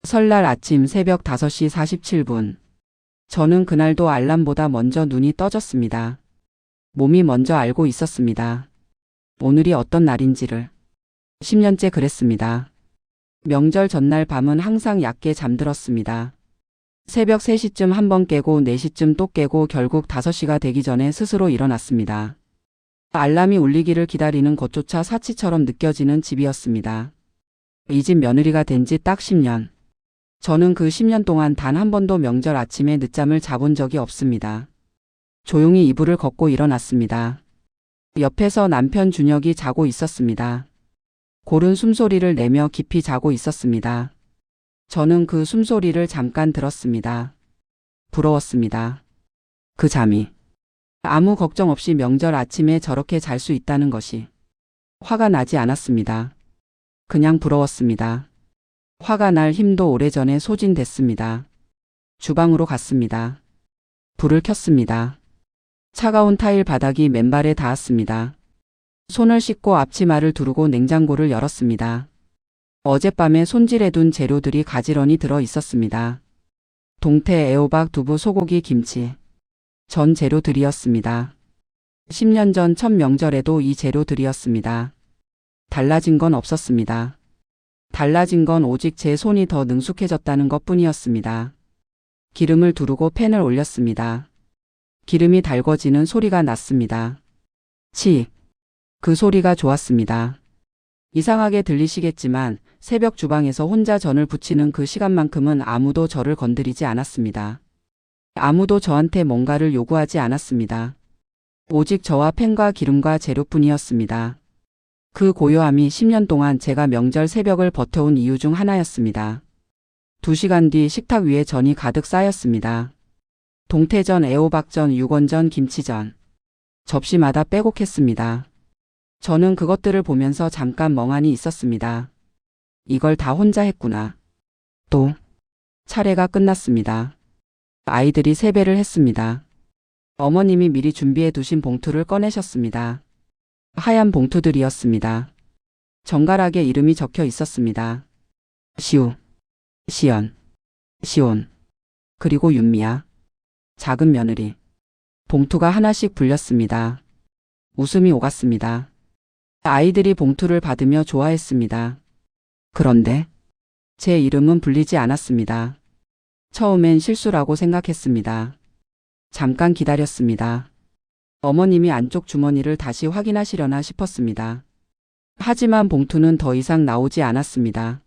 설날 아침 새벽 5시 47분. 저는 그날도 알람보다 먼저 눈이 떠졌습니다. 몸이 먼저 알고 있었습니다. 오늘이 어떤 날인지를. 10년째 그랬습니다. 명절 전날 밤은 항상 얕게 잠들었습니다. 새벽 3시쯤 한 번 깨고 4시쯤 또 깨고 결국 5시가 되기 전에 스스로 일어났습니다. 알람이 울리기를 기다리는 것조차 사치처럼 느껴지는 집이었습니다. 이 집 며느리가 된 지 딱 10년. 저는 그 10년 동안 단 한 번도 명절 아침에 늦잠을 자본 적이 없습니다. 조용히 이불을 걷고 일어났습니다. 옆에서 남편 준혁이 자고 있었습니다. 고른 숨소리를 내며 깊이 자고 있었습니다. 저는 그 숨소리를 잠깐 들었습니다. 부러웠습니다. 그 잠이. 아무 걱정 없이 명절 아침에 저렇게 잘 수 있다는 것이. 화가 나지 않았습니다. 그냥 부러웠습니다. 화가 날 힘도 오래전에 소진됐습니다. 주방으로 갔습니다. 불을 켰습니다. 차가운 타일 바닥이 맨발에 닿았습니다. 손을 씻고 앞치마를 두르고 냉장고를 열었습니다. 어젯밤에 손질해둔 재료들이 가지런히 들어 있었습니다. 동태, 애호박, 두부, 소고기, 김치. 전 재료들이었습니다. 10년 전 첫 명절에도 이 재료들이었습니다. 달라진 건 없었습니다. 달라진 건 오직 제 손이 더 능숙해졌다는 것뿐이었습니다. 기름을 두르고 팬을 올렸습니다. 기름이 달궈지는 소리가 났습니다. 치. 그 소리가 좋았습니다. 이상하게 들리시겠지만 새벽 주방에서 혼자 전을 부치는 그 시간만큼은 아무도 저를 건드리지 않았습니다. 아무도 저한테 뭔가를 요구하지 않았습니다. 오직 저와 팬과 기름과 재료뿐이었습니다. 그 고요함이 10년 동안 제가 명절 새벽을 버텨온 이유 중 하나였습니다. 2시간 뒤 식탁 위에 전이 가득 쌓였습니다. 동태전, 애호박전, 육원전, 김치전. 접시마다 빼곡했습니다. 저는 그것들을 보면서 잠깐 멍하니 있었습니다. 이걸 다 혼자 했구나. 또 차례가 끝났습니다. 아이들이 세배를 했습니다. 어머님이 미리 준비해 두신 봉투를 꺼내셨습니다. 하얀 봉투들이었습니다. 정갈하게 이름이 적혀 있었습니다. 시우, 시연, 시온, 그리고 윤미야. 작은 며느리. 봉투가 하나씩 불렸습니다. 웃음이 오갔습니다. 아이들이 봉투를 받으며 좋아했습니다. 그런데 제 이름은 불리지 않았습니다. 처음엔 실수라고 생각했습니다. 잠깐 기다렸습니다. 어머님이 안쪽 주머니를 다시 확인하시려나 싶었습니다. 하지만 봉투는 더 이상 나오지 않았습니다.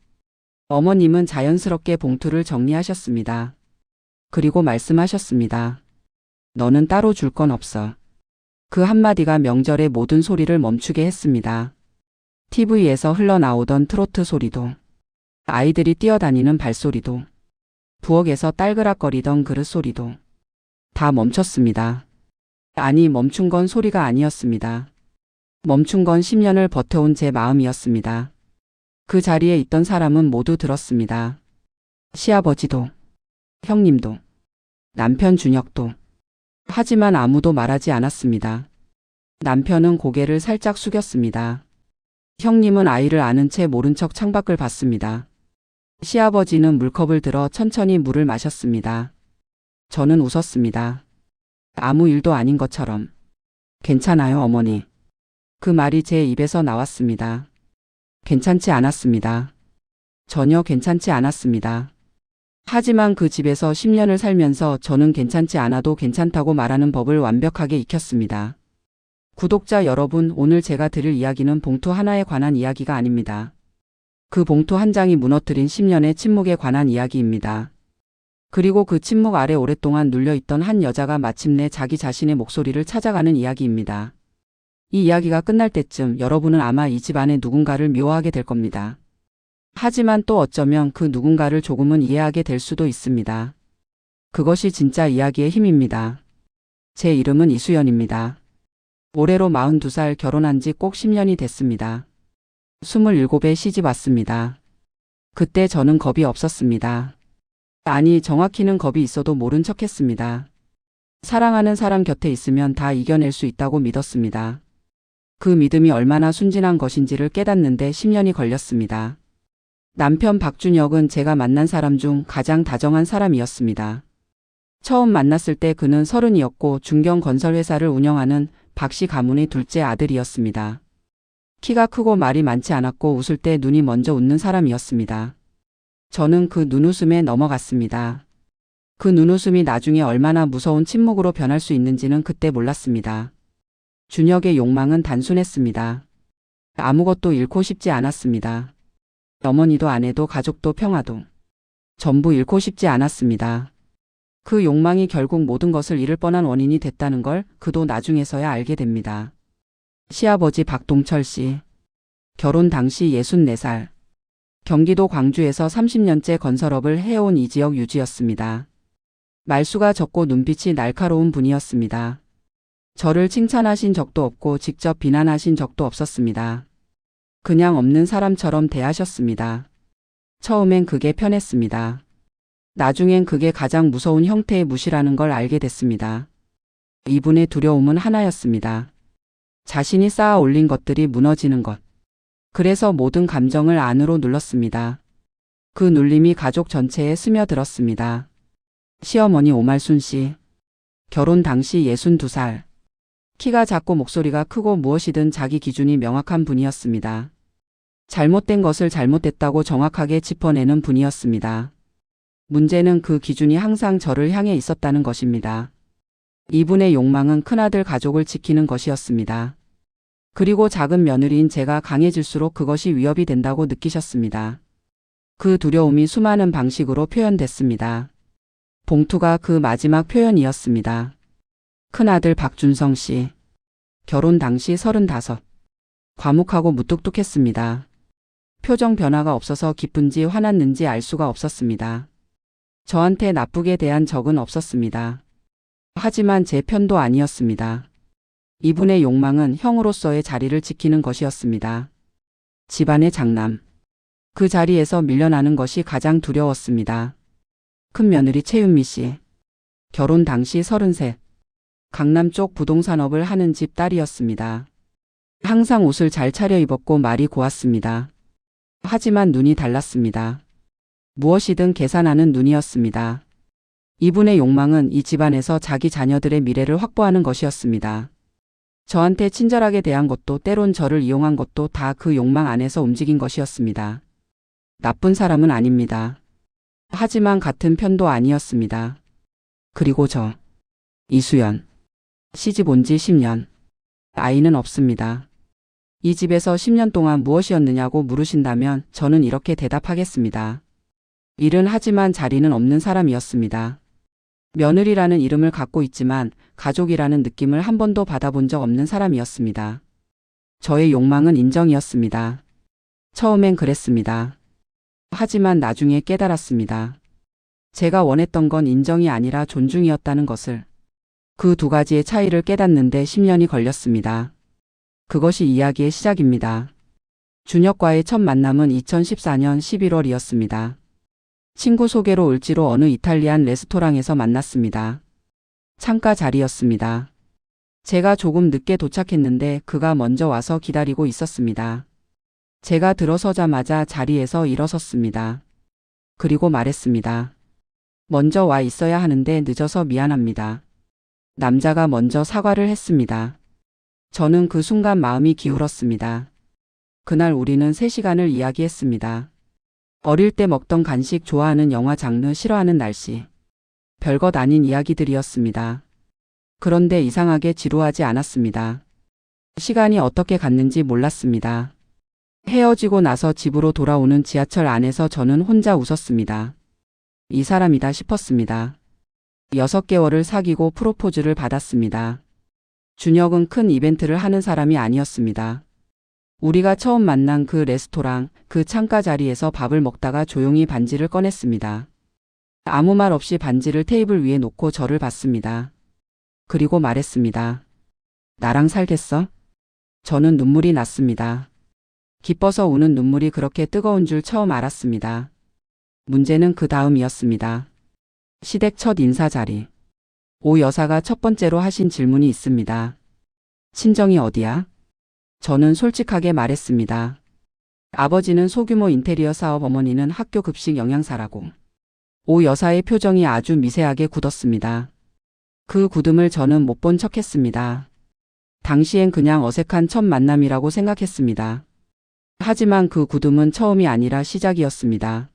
어머님은 자연스럽게 봉투를 정리하셨습니다. 그리고 말씀하셨습니다. 너는 따로 줄 건 없어. 그 한마디가 명절의 모든 소리를 멈추게 했습니다. TV에서 흘러나오던 트로트 소리도, 아이들이 뛰어다니는 발소리도, 부엌에서 딸그락거리던 그릇 소리도 다 멈췄습니다. 아니, 멈춘 건 소리가 아니었습니다. 멈춘 건 10년을 버텨온 제 마음이었습니다. 그 자리에 있던 사람은 모두 들었습니다. 시아버지도, 형님도, 남편 준혁도. 하지만 아무도 말하지 않았습니다. 남편은 고개를 살짝 숙였습니다. 형님은 아이를 아는 채 모른 척 창밖을 봤습니다. 시아버지는 물컵을 들어 천천히 물을 마셨습니다. 저는 웃었습니다. 아무 일도 아닌 것처럼. 괜찮아요, 어머니. 그 말이 제 입에서 나왔습니다. 괜찮지 않았습니다. 전혀 괜찮지 않았습니다. 하지만 그 집에서 10년을 살면서 저는 괜찮지 않아도 괜찮다고 말하는 법을 완벽하게 익혔습니다. 구독자 여러분, 오늘 제가 드릴 이야기는 봉투 하나에 관한 이야기가 아닙니다. 그 봉투 한 장이 무너뜨린 10년의 침묵에 관한 이야기입니다. 그리고 그 침묵 아래 오랫동안 눌려있던 한 여자가 마침내 자기 자신의 목소리를 찾아가는 이야기입니다. 이 이야기가 끝날 때쯤 여러분은 아마 이 집안의 누군가를 미워하게 될 겁니다. 하지만 또 어쩌면 그 누군가를 조금은 이해하게 될 수도 있습니다. 그것이 진짜 이야기의 힘입니다. 제 이름은 이수연입니다. 올해로 42살, 결혼한 지 꼭 10년이 됐습니다. 27에 시집 왔습니다. 그때 저는 겁이 없었습니다. 아니, 정확히는 겁이 있어도 모른 척했습니다. 사랑하는 사람 곁에 있으면 다 이겨낼 수 있다고 믿었습니다. 그 믿음이 얼마나 순진한 것인지를 깨닫는데 10년이 걸렸습니다. 남편 박준혁은 제가 만난 사람 중 가장 다정한 사람이었습니다. 처음 만났을 때 그는 30이었고 중견건설회사를 운영하는 박씨 가문의 둘째 아들이었습니다. 키가 크고 말이 많지 않았고 웃을 때 눈이 먼저 웃는 사람이었습니다. 저는 그 눈웃음에 넘어갔습니다. 그 눈웃음이 나중에 얼마나 무서운 침묵으로 변할 수 있는지는 그때 몰랐습니다. 준혁의 욕망은 단순했습니다. 아무것도 잃고 싶지 않았습니다. 어머니도 아내도 가족도 평화도 전부 잃고 싶지 않았습니다. 그 욕망이 결국 모든 것을 잃을 뻔한 원인이 됐다는 걸 그도 나중에서야 알게 됩니다. 시아버지 박동철 씨. 결혼 당시 64살. 경기도 광주에서 30년째 건설업을 해온 이 지역 유지였습니다. 말수가 적고 눈빛이 날카로운 분이었습니다. 저를 칭찬하신 적도 없고 직접 비난하신 적도 없었습니다. 그냥 없는 사람처럼 대하셨습니다. 처음엔 그게 편했습니다. 나중엔 그게 가장 무서운 형태의 무시라는 걸 알게 됐습니다. 이분의 두려움은 하나였습니다. 자신이 쌓아 올린 것들이 무너지는 것. 그래서 모든 감정을 안으로 눌렀습니다. 그 눌림이 가족 전체에 스며들었습니다. 시어머니 오말순 씨. 결혼 당시 62살. 키가 작고 목소리가 크고 무엇이든 자기 기준이 명확한 분이었습니다. 잘못된 것을 잘못됐다고 정확하게 짚어내는 분이었습니다. 문제는 그 기준이 항상 저를 향해 있었다는 것입니다. 이분의 욕망은 큰아들 가족을 지키는 것이었습니다. 그리고 작은 며느리인 제가 강해질수록 그것이 위협이 된다고 느끼셨습니다. 그 두려움이 수많은 방식으로 표현됐습니다. 봉투가 그 마지막 표현이었습니다. 큰아들 박준성 씨. 결혼 당시 35. 과묵하고 무뚝뚝했습니다. 표정 변화가 없어서 기쁜지 화났는지 알 수가 없었습니다. 저한테 나쁘게 대한 적은 없었습니다. 하지만 제 편도 아니었습니다. 이분의 욕망은 형으로서의 자리를 지키는 것이었습니다. 집안의 장남. 그 자리에서 밀려나는 것이 가장 두려웠습니다. 큰며느리 최윤미 씨. 결혼 당시 33. 강남 쪽 부동산업을 하는 집 딸이었습니다. 항상 옷을 잘 차려입었고 말이 고왔습니다. 하지만 눈이 달랐습니다. 무엇이든 계산하는 눈이었습니다. 이분의 욕망은 이 집안에서 자기 자녀들의 미래를 확보하는 것이었습니다. 저한테 친절하게 대한 것도 때론 저를 이용한 것도 다 그 욕망 안에서 움직인 것이었습니다. 나쁜 사람은 아닙니다. 하지만 같은 편도 아니었습니다. 그리고 저. 이수연. 시집 온 지 10년. 아이는 없습니다. 이 집에서 10년 동안 무엇이었느냐고 물으신다면 저는 이렇게 대답하겠습니다. 일은 하지만 자리는 없는 사람이었습니다. 며느리라는 이름을 갖고 있지만 가족이라는 느낌을 한 번도 받아본 적 없는 사람이었습니다. 저의 욕망은 인정이었습니다. 처음엔 그랬습니다. 하지만 나중에 깨달았습니다. 제가 원했던 건 인정이 아니라 존중이었다는 것을. 그 두 가지의 차이를 깨닫는데 10년이 걸렸습니다. 그것이 이야기의 시작입니다. 준혁과의 첫 만남은 2014년 11월이었습니다. 친구 소개로 을지로 어느 이탈리안 레스토랑에서 만났습니다. 창가 자리였습니다. 제가 조금 늦게 도착했는데 그가 먼저 와서 기다리고 있었습니다. 제가 들어서자마자 자리에서 일어섰습니다. 그리고 말했습니다. 먼저 와 있어야 하는데 늦어서 미안합니다. 남자가 먼저 사과를 했습니다. 저는 그 순간 마음이 기울었습니다. 그날 우리는 3시간을 이야기했습니다. 어릴 때 먹던 간식, 좋아하는 영화 장르, 싫어하는 날씨. 별것 아닌 이야기들이었습니다. 그런데 이상하게 지루하지 않았습니다. 시간이 어떻게 갔는지 몰랐습니다. 헤어지고 나서 집으로 돌아오는 지하철 안에서 저는 혼자 웃었습니다. 이 사람이다 싶었습니다. 6개월을 사귀고 프로포즈를 받았습니다. 준혁은 큰 이벤트를 하는 사람이 아니었습니다. 우리가 처음 만난 그 레스토랑, 그 창가 자리에서 밥을 먹다가 조용히 반지를 꺼냈습니다. 아무 말 없이 반지를 테이블 위에 놓고 저를 봤습니다. 그리고 말했습니다. 나랑 살겠어? 저는 눈물이 났습니다. 기뻐서 우는 눈물이 그렇게 뜨거운 줄 처음 알았습니다. 문제는 그 다음이었습니다. 시댁 첫 인사 자리. 오 여사가 첫 번째로 하신 질문이 있습니다. 친정이 어디야? 저는 솔직하게 말했습니다. 아버지는 소규모 인테리어 사업, 어머니는 학교 급식 영양사라고. 오 여사의 표정이 아주 미세하게 굳었습니다. 그 굳음을 저는 못 본 척했습니다. 당시엔 그냥 어색한 첫 만남이라고 생각했습니다. 하지만 그 굳음은 처음이 아니라 시작이었습니다.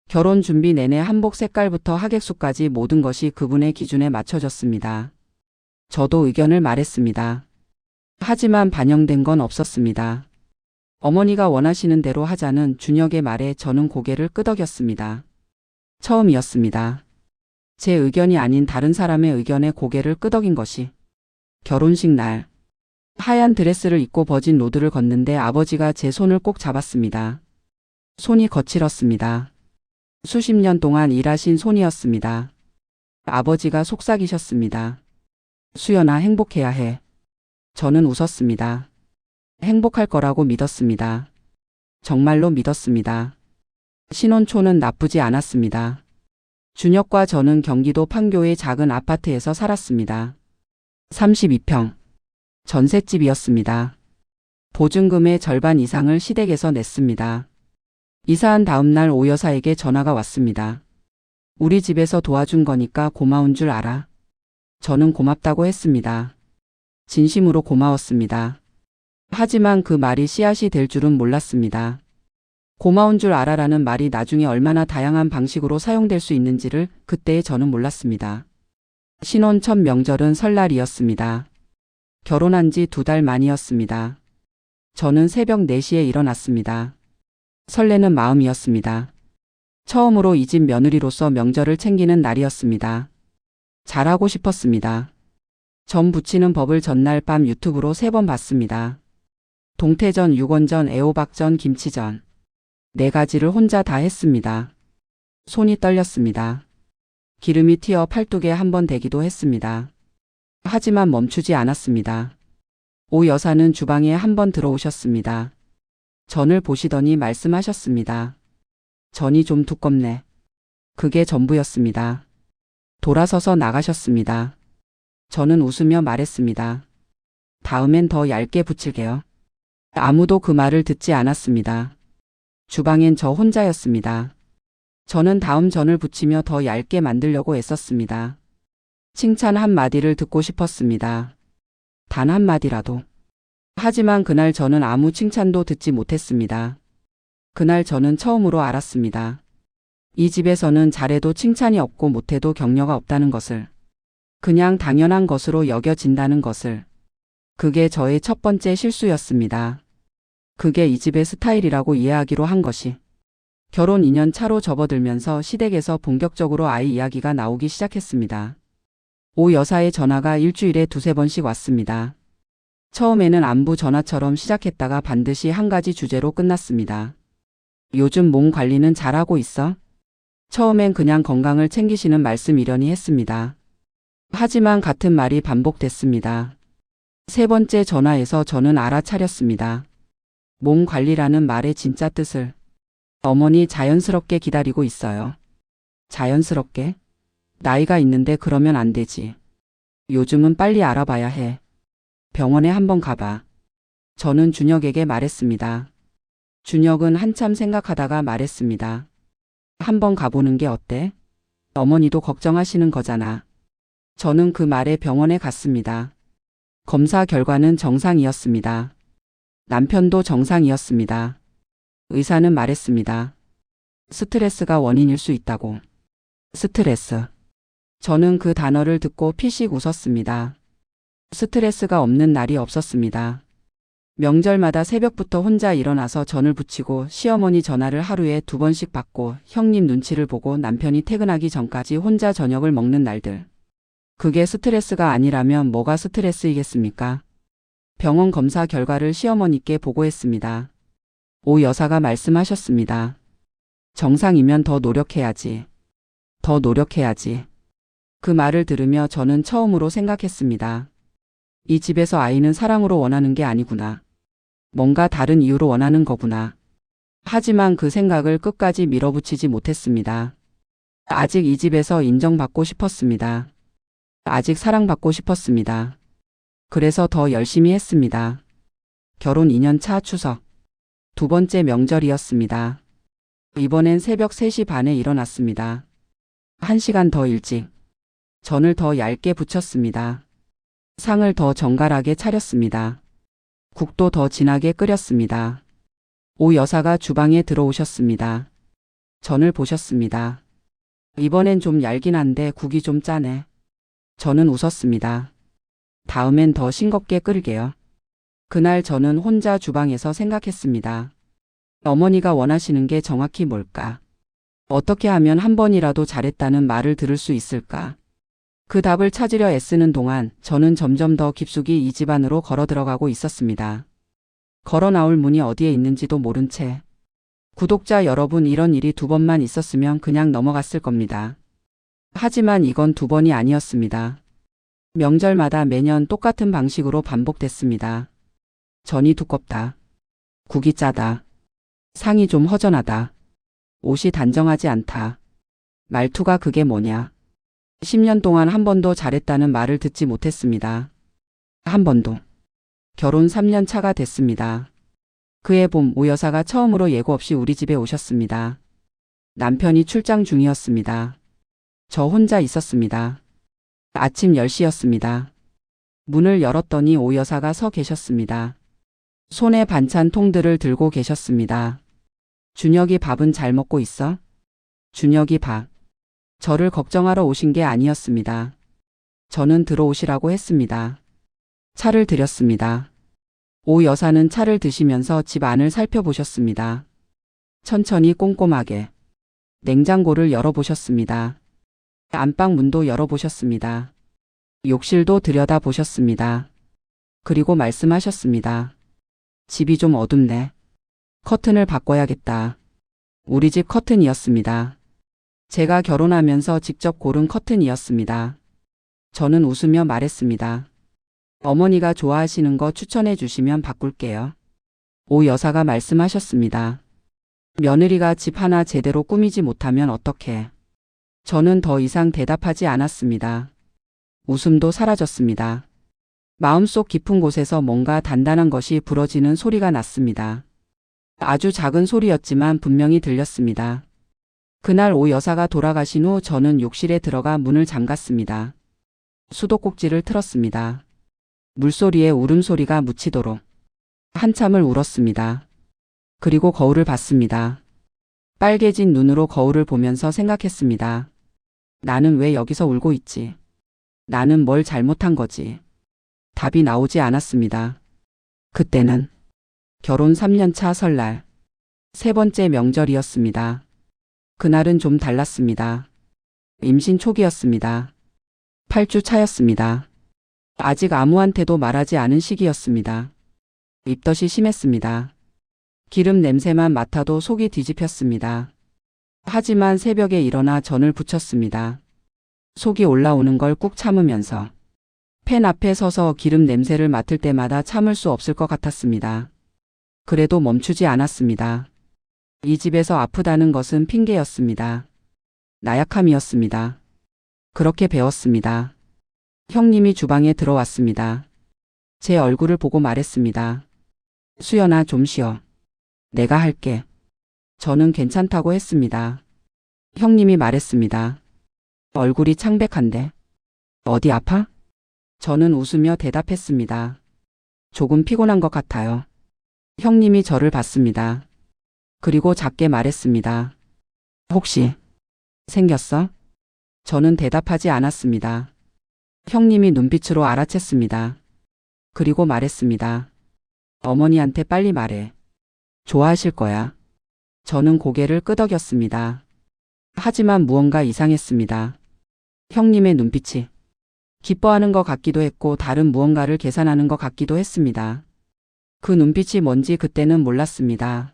결혼 준비 내내 한복 색깔부터 하객수까지 모든 것이 그분의 기준에 맞춰졌습니다. 저도 의견을 말했습니다. 하지만 반영된 건 없었습니다. 어머니가 원하시는 대로 하자는 준혁의 말에 저는 고개를 끄덕였습니다. 처음이었습니다. 제 의견이 아닌 다른 사람의 의견에 고개를 끄덕인 것이. 결혼식 날. 하얀 드레스를 입고 버진 로드를 걷는데 아버지가 제 손을 꼭 잡았습니다. 손이 거칠었습니다. 수십 년 동안 일하신 손이었습니다. 아버지가 속삭이셨습니다. 수연아, 행복해야 해. 저는 웃었습니다. 행복할 거라고 믿었습니다. 정말로 믿었습니다. 신혼초는 나쁘지 않았습니다. 준혁과 저는 경기도 판교의 작은 아파트에서 살았습니다. 32평. 전셋집이었습니다. 보증금의 절반 이상을 시댁에서 냈습니다. 이사한 다음 날 오 여사에게 전화가 왔습니다. 우리 집에서 도와준 거니까 고마운 줄 알아. 저는 고맙다고 했습니다. 진심으로 고마웠습니다. 하지만 그 말이 씨앗이 될 줄은 몰랐습니다. 고마운 줄 알아라는 말이 나중에 얼마나 다양한 방식으로 사용될 수 있는지를 그때의 저는 몰랐습니다. 신혼 첫 명절은 설날이었습니다. 결혼한 지 2달 만이었습니다. 저는 새벽 4시에 일어났습니다. 설레는 마음이었습니다. 처음으로 이 집 며느리로서 명절을 챙기는 날이었습니다. 잘하고 싶었습니다. 전 부치는 법을 전날 밤 유튜브로 3번 봤습니다. 동태전, 육원전, 애호박전, 김치전. 4가지를 혼자 다 했습니다. 손이 떨렸습니다. 기름이 튀어 팔뚝에 한번 대기도 했습니다. 하지만 멈추지 않았습니다. 오 여사는 주방에 한번 들어오셨습니다. 전을 보시더니 말씀하셨습니다. 전이 좀 두껍네. 그게 전부였습니다. 돌아서서 나가셨습니다. 저는 웃으며 말했습니다. 다음엔 더 얇게 부칠게요. 아무도 그 말을 듣지 않았습니다. 주방엔 저 혼자였습니다. 저는 다음 전을 부치며 더 얇게 만들려고 애썼습니다. 칭찬 한마디를 듣고 싶었습니다. 단 한마디라도. 하지만 그날 저는 아무 칭찬도 듣지 못했습니다. 그날 저는 처음으로 알았습니다. 이 집에서는 잘해도 칭찬이 없고 못해도 격려가 없다는 것을. 그냥 당연한 것으로 여겨진다는 것을. 그게 저의 첫 번째 실수였습니다. 그게 이 집의 스타일이라고 이해하기로 한 것이. 결혼 2년 차로 접어들면서 시댁에서 본격적으로 아이 이야기가 나오기 시작했습니다. 오 여사의 전화가 일주일에 2~3번씩 왔습니다. 처음에는 안부 전화처럼 시작했다가 반드시 한 가지 주제로 끝났습니다. 요즘 몸 관리는 잘하고 있어? 처음엔 그냥 건강을 챙기시는 말씀이려니 했습니다. 하지만 같은 말이 반복됐습니다. 3번째 전화에서 저는 알아차렸습니다. 몸 관리라는 말의 진짜 뜻을. 어머니 자연스럽게 기다리고 있어요. 자연스럽게? 나이가 있는데 그러면 안 되지. 요즘은 빨리 알아봐야 해. 병원에 한번 가봐. 저는 준혁에게 말했습니다. 준혁은 한참 생각하다가 말했습니다. 한번 가보는 게 어때? 어머니도 걱정하시는 거잖아. 저는 그 말에 병원에 갔습니다. 검사 결과는 정상이었습니다. 남편도 정상이었습니다. 의사는 말했습니다. 스트레스가 원인일 수 있다고. 스트레스. 저는 그 단어를 듣고 피식 웃었습니다. 스트레스가 없는 날이 없었습니다. 명절마다 새벽부터 혼자 일어나서 전을 부치고 시어머니 전화를 하루에 2번씩 받고 형님 눈치를 보고 남편이 퇴근하기 전까지 혼자 저녁을 먹는 날들. 그게 스트레스가 아니라면 뭐가 스트레스이겠습니까? 병원 검사 결과를 시어머니께 보고했습니다. 오 여사가 말씀하셨습니다. 정상이면 더 노력해야지. 더 노력해야지. 그 말을 들으며 저는 처음으로 생각했습니다. 이 집에서 아이는 사랑으로 원하는 게 아니구나. 뭔가 다른 이유로 원하는 거구나. 하지만 그 생각을 끝까지 밀어붙이지 못했습니다. 아직 이 집에서 인정받고 싶었습니다. 아직 사랑받고 싶었습니다. 그래서 더 열심히 했습니다. 결혼 2년 차 추석. 두 번째 명절이었습니다. 이번엔 새벽 3시 반에 일어났습니다. 1시간 더 일찍. 전을 더 얇게 부쳤습니다. 상을 더 정갈하게 차렸습니다. 국도 더 진하게 끓였습니다. 오 여사가 주방에 들어오셨습니다. 전을 보셨습니다. 이번엔 좀 얇긴 한데 국이 좀 짜네. 저는 웃었습니다. 다음엔 더 싱겁게 끓일게요. 그날 저는 혼자 주방에서 생각했습니다. 어머니가 원하시는 게 정확히 뭘까? 어떻게 하면 한 번이라도 잘했다는 말을 들을 수 있을까? 그 답을 찾으려 애쓰는 동안 저는 점점 더 깊숙이 이 집 안으로 걸어 들어가고 있었습니다. 걸어 나올 문이 어디에 있는지도 모른 채. 구독자 여러분, 이런 일이 2번만 있었으면 그냥 넘어갔을 겁니다. 하지만 이건 2번이 아니었습니다. 명절마다 매년 똑같은 방식으로 반복됐습니다. 전이 두껍다. 국이 짜다. 상이 좀 허전하다. 옷이 단정하지 않다. 말투가 그게 뭐냐. 10년 동안 한 번도 잘했다는 말을 듣지 못했습니다. 한 번도. 결혼 3년 차가 됐습니다. 그해 봄 오 여사가 처음으로 예고 없이 우리 집에 오셨습니다. 남편이 출장 중이었습니다. 저 혼자 있었습니다. 아침 10시였습니다. 문을 열었더니 오 여사가 서 계셨습니다. 손에 반찬 통들을 들고 계셨습니다. 준혁이 밥은 잘 먹고 있어? 준혁이 밥. 저를 걱정하러 오신 게 아니었습니다. 저는 들어오시라고 했습니다. 차를 드렸습니다. 오 여사는 차를 드시면서 집 안을 살펴보셨습니다. 천천히 꼼꼼하게. 냉장고를 열어보셨습니다. 안방 문도 열어보셨습니다. 욕실도 들여다보셨습니다. 그리고 말씀하셨습니다. 집이 좀 어둡네. 커튼을 바꿔야겠다. 우리 집 커튼이었습니다. 제가 결혼하면서 직접 고른 커튼이었습니다. 저는 웃으며 말했습니다. 어머니가 좋아하시는 거 추천해 주시면 바꿀게요. 오 여사가 말씀하셨습니다. 며느리가 집 하나 제대로 꾸미지 못하면 어떡해. 저는 더 이상 대답하지 않았습니다. 웃음도 사라졌습니다. 마음속 깊은 곳에서 뭔가 단단한 것이 부러지는 소리가 났습니다. 아주 작은 소리였지만 분명히 들렸습니다. 그날 오 여사가 돌아가신 후 저는 욕실에 들어가 문을 잠갔습니다. 수도꼭지를 틀었습니다. 물소리에 울음소리가 묻히도록. 한참을 울었습니다. 그리고 거울을 봤습니다. 빨개진 눈으로 거울을 보면서 생각했습니다. 나는 왜 여기서 울고 있지? 나는 뭘 잘못한 거지? 답이 나오지 않았습니다. 그때는 결혼 3년 차 설날, 3번째 명절이었습니다. 그날은 좀 달랐습니다. 임신 초기였습니다. 8주 차였습니다. 아직 아무한테도 말하지 않은 시기였습니다. 입덧이 심했습니다. 기름 냄새만 맡아도 속이 뒤집혔습니다. 하지만 새벽에 일어나 전을 부쳤습니다. 속이 올라오는 걸 꾹 참으면서. 팬 앞에 서서 기름 냄새를 맡을 때마다 참을 수 없을 것 같았습니다. 그래도 멈추지 않았습니다. 이 집에서 아프다는 것은 핑계였습니다. 나약함이었습니다. 그렇게 배웠습니다. 형님이 주방에 들어왔습니다. 제 얼굴을 보고 말했습니다. 수연아, 좀 쉬어. 내가 할게. 저는 괜찮다고 했습니다. 형님이 말했습니다. 얼굴이 창백한데. 어디 아파? 저는 웃으며 대답했습니다. 조금 피곤한 것 같아요. 형님이 저를 봤습니다. 그리고 작게 말했습니다. 혹시 생겼어? 저는 대답하지 않았습니다. 형님이 눈빛으로 알아챘습니다. 그리고 말했습니다. 어머니한테 빨리 말해. 좋아하실 거야. 저는 고개를 끄덕였습니다. 하지만 무언가 이상했습니다. 형님의 눈빛이 기뻐하는 것 같기도 했고 다른 무언가를 계산하는 것 같기도 했습니다. 그 눈빛이 뭔지 그때는 몰랐습니다.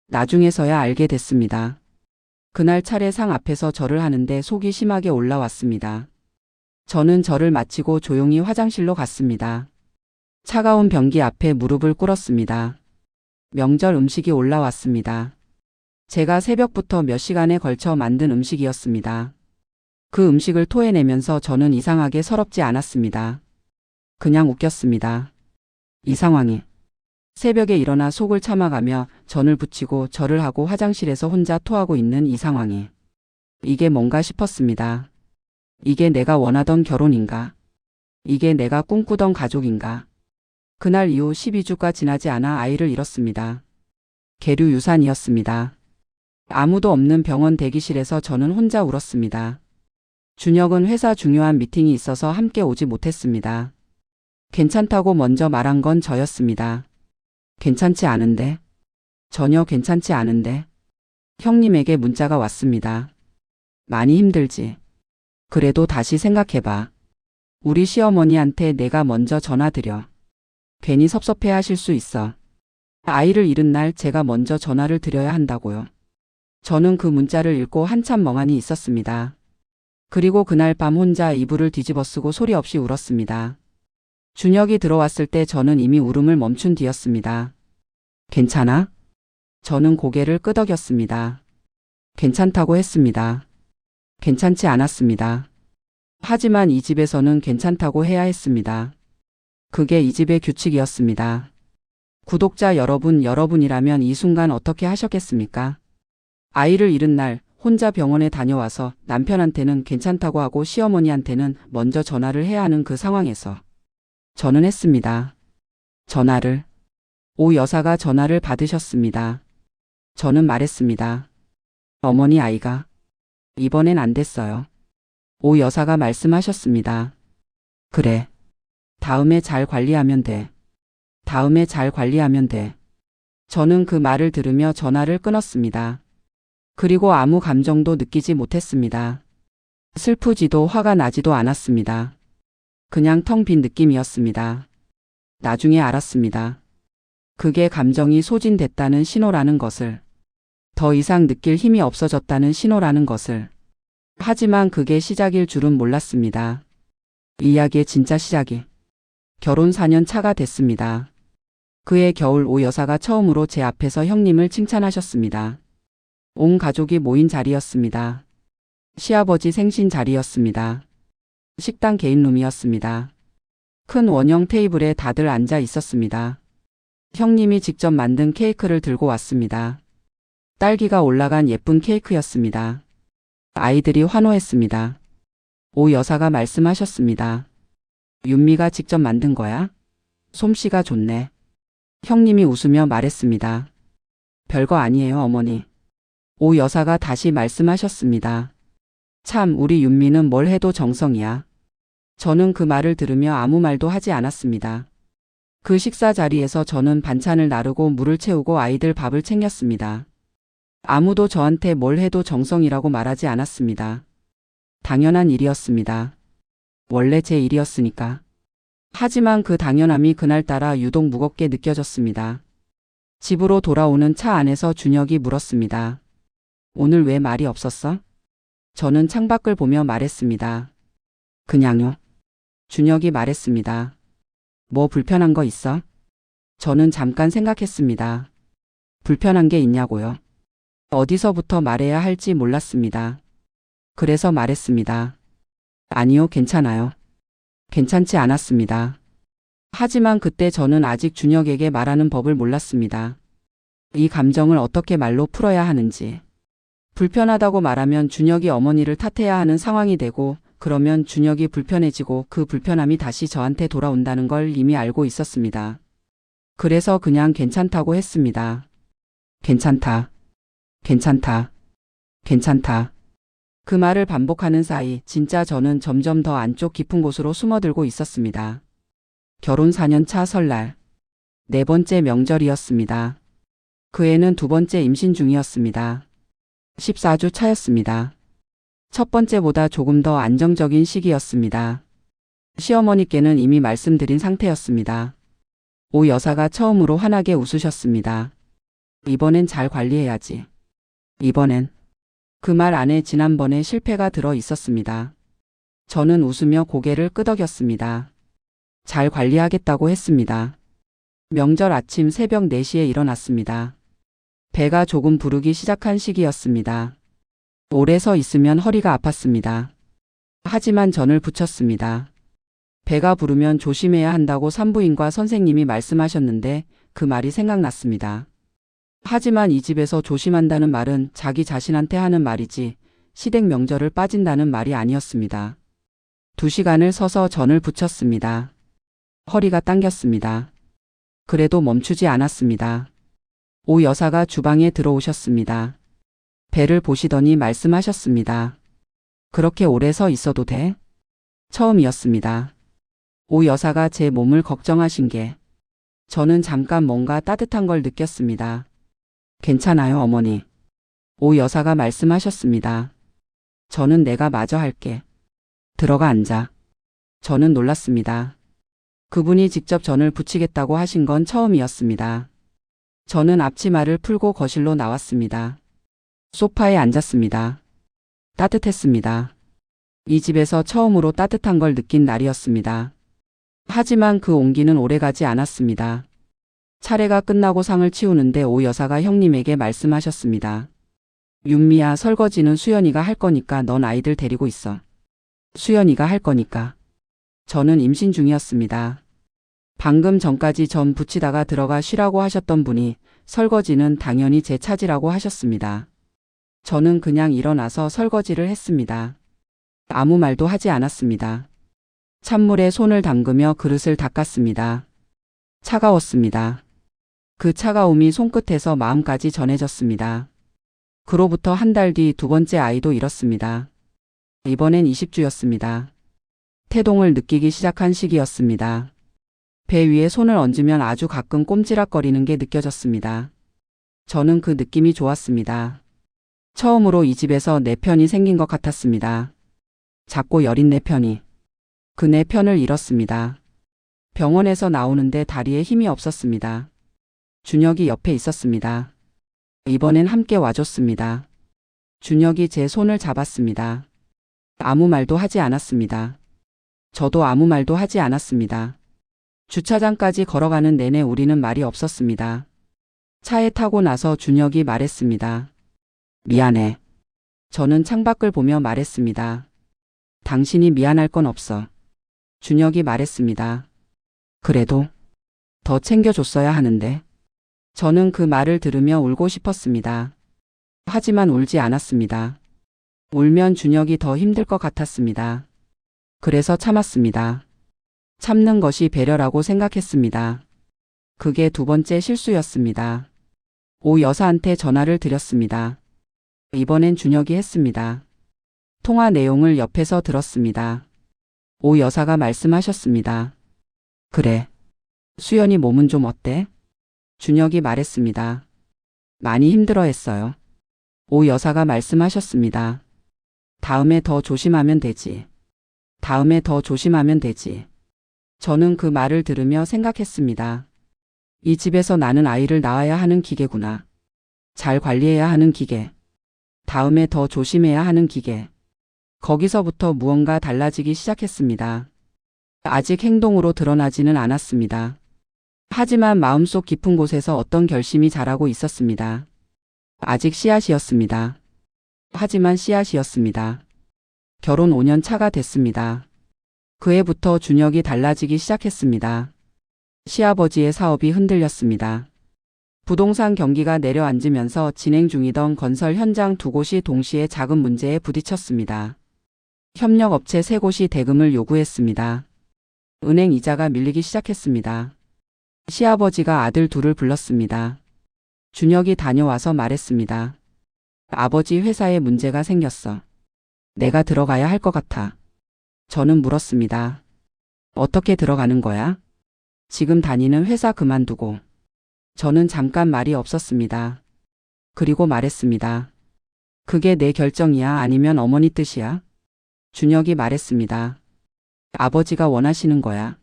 나중에서야 알게 됐습니다. 그날 차례상 앞에서 절을 하는데 속이 심하게 올라왔습니다. 저는 절을 마치고 조용히 화장실로 갔습니다. 차가운 변기 앞에 무릎을 꿇었습니다. 명절 음식이 올라왔습니다. 제가 새벽부터 몇 시간에 걸쳐 만든 음식이었습니다. 그 음식을 토해내면서 저는 이상하게 서럽지 않았습니다. 그냥 웃겼습니다. 이 상황이 새벽에 일어나 속을 참아가며 전을 붙이고 절을 하고 화장실에서 혼자 토하고 있는 이 상황이 이게 뭔가 싶었습니다. 이게 내가 원하던 결혼인가? 이게 내가 꿈꾸던 가족인가? 그날 이후 12주가 지나지 않아 아이를 잃었습니다. 계류 유산이었습니다. 아무도 없는 병원 대기실에서 저는 혼자 울었습니다. 준혁은 회사 중요한 미팅이 있어서 함께 오지 못했습니다. 괜찮다고 먼저 말한 건 저였습니다. 괜찮지 않은데? 전혀 괜찮지 않은데? 형님에게 문자가 왔습니다. 많이 힘들지? 그래도 다시 생각해봐. 우리 시어머니한테 내가 먼저 전화드려. 괜히 섭섭해 하실 수 있어. 아이를 잃은 날 제가 먼저 전화를 드려야 한다고요. 저는 그 문자를 읽고 한참 멍하니 있었습니다. 그리고 그날 밤 혼자 이불을 뒤집어 쓰고 소리 없이 울었습니다. 준혁이 들어왔을 때 저는 이미 울음을 멈춘 뒤였습니다. 괜찮아? 저는 고개를 끄덕였습니다. 괜찮다고 했습니다. 괜찮지 않았습니다. 하지만 이 집에서는 괜찮다고 해야 했습니다. 그게 이 집의 규칙이었습니다. 구독자 여러분이라면 이 순간 어떻게 하셨겠습니까? 아이를 잃은 날 혼자 병원에 다녀와서 남편한테는 괜찮다고 하고 시어머니한테는 먼저 전화를 해야 하는 그 상황에서 저는 했습니다. 전화를. 오 여사가 전화를 받으셨습니다. 저는 말했습니다. 어머니 아이가 이번엔 안 됐어요. 오 여사가 말씀하셨습니다. 그래. 다음에 잘 관리하면 돼. 다음에 잘 관리하면 돼. 저는 그 말을 들으며 전화를 끊었습니다. 그리고 아무 감정도 느끼지 못했습니다. 슬프지도 화가 나지도 않았습니다. 그냥 텅 빈 느낌이었습니다. 나중에 알았습니다. 그게 감정이 소진됐다는 신호라는 것을. 더 이상 느낄 힘이 없어졌다는 신호라는 것을. 하지만 그게 시작일 줄은 몰랐습니다. 이야기의 진짜 시작이. 결혼 4년 차가 됐습니다. 그해 겨울 오 여사가 처음으로 제 앞에서 형님을 칭찬하셨습니다. 온 가족이 모인 자리였습니다. 시아버지 생신 자리였습니다. 식당 개인룸이었습니다. 큰 원형 테이블에 다들 앉아 있었습니다. 형님이 직접 만든 케이크를 들고 왔습니다. 딸기가 올라간 예쁜 케이크였습니다. 아이들이 환호했습니다. 오 여사가 말씀하셨습니다. 윤미가 직접 만든 거야? 솜씨가 좋네. 형님이 웃으며 말했습니다. 별거 아니에요 어머니. 오 여사가 다시 말씀하셨습니다. 참 우리 윤미는 뭘 해도 정성이야. 저는 그 말을 들으며 아무 말도 하지 않았습니다. 그 식사 자리에서 저는 반찬을 나르고 물을 채우고 아이들 밥을 챙겼습니다. 아무도 저한테 뭘 해도 정성이라고 말하지 않았습니다. 당연한 일이었습니다. 원래 제 일이었으니까. 하지만 그 당연함이 그날따라 유독 무겁게 느껴졌습니다. 집으로 돌아오는 차 안에서 준혁이 물었습니다. 오늘 왜 말이 없었어? 저는 창밖을 보며 말했습니다. 그냥요. 준혁이 말했습니다. 뭐 불편한 거 있어? 저는 잠깐 생각했습니다. 불편한 게 있냐고요? 어디서부터 말해야 할지 몰랐습니다. 그래서 말했습니다. 아니요, 괜찮아요. 괜찮지 않았습니다. 하지만 그때 저는 아직 준혁에게 말하는 법을 몰랐습니다. 이 감정을 어떻게 말로 풀어야 하는지. 불편하다고 말하면 준혁이 어머니를 탓해야 하는 상황이 되고 그러면 준혁이 불편해지고 그 불편함이 다시 저한테 돌아온다는 걸 이미 알고 있었습니다. 그래서 그냥 괜찮다고 했습니다. 괜찮다. 괜찮다. 괜찮다. 그 말을 반복하는 사이 진짜 저는 점점 더 안쪽 깊은 곳으로 숨어들고 있었습니다. 결혼 4년 차 설날. 4번째 명절이었습니다. 그 애는 2번째 임신 중이었습니다. 14주 차였습니다. 첫 번째보다 조금 더 안정적인 시기였습니다. 시어머니께는 이미 말씀드린 상태였습니다. 오 여사가 처음으로 환하게 웃으셨습니다. 이번엔 잘 관리해야지. 이번엔. 그 말 안에 지난번에 실패가 들어 있었습니다. 저는 웃으며 고개를 끄덕였습니다. 잘 관리하겠다고 했습니다. 명절 아침 새벽 4시에 일어났습니다. 배가 조금 부르기 시작한 시기였습니다. 오래 서 있으면 허리가 아팠습니다. 하지만 전을 붙였습니다. 배가 부르면 조심해야 한다고 산부인과 선생님이 말씀하셨는데 그 말이 생각났습니다. 하지만 이 집에서 조심한다는 말은 자기 자신한테 하는 말이지 시댁 명절을 빠진다는 말이 아니었습니다. 2시간을 서서 전을 부쳤습니다. 허리가 당겼습니다. 그래도 멈추지 않았습니다. 오 여사가 주방에 들어오셨습니다. 배를 보시더니 말씀하셨습니다. 그렇게 오래 서 있어도 돼? 처음이었습니다. 오 여사가 제 몸을 걱정하신 게 저는 잠깐 뭔가 따뜻한 걸 느꼈습니다. 괜찮아요, 어머니. 오 여사가 말씀하셨습니다. 저는 내가 마저 할게. 들어가 앉아. 저는 놀랐습니다. 그분이 직접 전을 부치겠다고 하신 건 처음이었습니다. 저는 앞치마를 풀고 거실로 나왔습니다. 소파에 앉았습니다. 따뜻했습니다. 이 집에서 처음으로 따뜻한 걸 느낀 날이었습니다. 하지만 그 온기는 오래가지 않았습니다. 차례가 끝나고 상을 치우는데 오 여사가 형님에게 말씀하셨습니다. 윤미야, 설거지는 수연이가 할 거니까 넌 아이들 데리고 있어. 수연이가 할 거니까. 저는 임신 중이었습니다. 방금 전까지 전 부치다가 들어가 쉬라고 하셨던 분이 설거지는 당연히 제 차지라고 하셨습니다. 저는 그냥 일어나서 설거지를 했습니다. 아무 말도 하지 않았습니다. 찬물에 손을 담그며 그릇을 닦았습니다. 차가웠습니다. 그 차가움이 손끝에서 마음까지 전해졌습니다. 그로부터 한 달 뒤 2번째 아이도 잃었습니다. 이번엔 20주였습니다. 태동을 느끼기 시작한 시기였습니다. 배 위에 손을 얹으면 아주 가끔 꼼지락거리는 게 느껴졌습니다. 저는 그 느낌이 좋았습니다. 처음으로 이 집에서 내 편이 생긴 것 같았습니다. 작고 여린 내 편이. 그 내 편을 잃었습니다. 병원에서 나오는데 다리에 힘이 없었습니다. 준혁이 옆에 있었습니다. 이번엔 함께 와줬습니다. 준혁이 제 손을 잡았습니다. 아무 말도 하지 않았습니다. 저도 아무 말도 하지 않았습니다. 주차장까지 걸어가는 내내 우리는 말이 없었습니다. 차에 타고 나서 준혁이 말했습니다. 미안해. 저는 창밖을 보며 말했습니다. 당신이 미안할 건 없어. 준혁이 말했습니다. 그래도 더 챙겨줬어야 하는데. 저는 그 말을 들으며 울고 싶었습니다. 하지만 울지 않았습니다. 울면 준혁이 더 힘들 것 같았습니다. 그래서 참았습니다. 참는 것이 배려라고 생각했습니다. 그게 2번째 실수였습니다. 오 여사한테 전화를 드렸습니다. 이번엔 준혁이 했습니다. 통화 내용을 옆에서 들었습니다. 오 여사가 말씀하셨습니다. 그래. 수연이 몸은 좀 어때? 준혁이 말했습니다. 많이 힘들어했어요. 오 여사가 말씀하셨습니다. 다음에 더 조심하면 되지. 다음에 더 조심하면 되지. 저는 그 말을 들으며 생각했습니다. 이 집에서 나는 아이를 낳아야 하는 기계구나. 잘 관리해야 하는 기계. 다음에 더 조심해야 하는 기계. 거기서부터 무언가 달라지기 시작했습니다. 아직 행동으로 드러나지는 않았습니다. 하지만 마음속 깊은 곳에서 어떤 결심이 자라고 있었습니다. 아직 씨앗이었습니다. 하지만 씨앗이었습니다. 결혼 5년 차가 됐습니다. 그 해부터 준혁이 달라지기 시작했습니다. 시아버지의 사업이 흔들렸습니다. 부동산 경기가 내려앉으면서 진행 중이던 건설 현장 2곳이 동시에 작은 문제에 부딪혔습니다. 협력업체 3곳이 대금을 요구했습니다. 은행 이자가 밀리기 시작했습니다. 시아버지가 아들 2을 불렀습니다. 준혁이 다녀와서 말했습니다. 아버지 회사에 문제가 생겼어. 내가 들어가야 할 것 같아. 저는 물었습니다. 어떻게 들어가는 거야? 지금 다니는 회사 그만두고. 저는 잠깐 말이 없었습니다. 그리고 말했습니다. 그게 내 결정이야 아니면 어머니 뜻이야? 준혁이 말했습니다. 아버지가 원하시는 거야.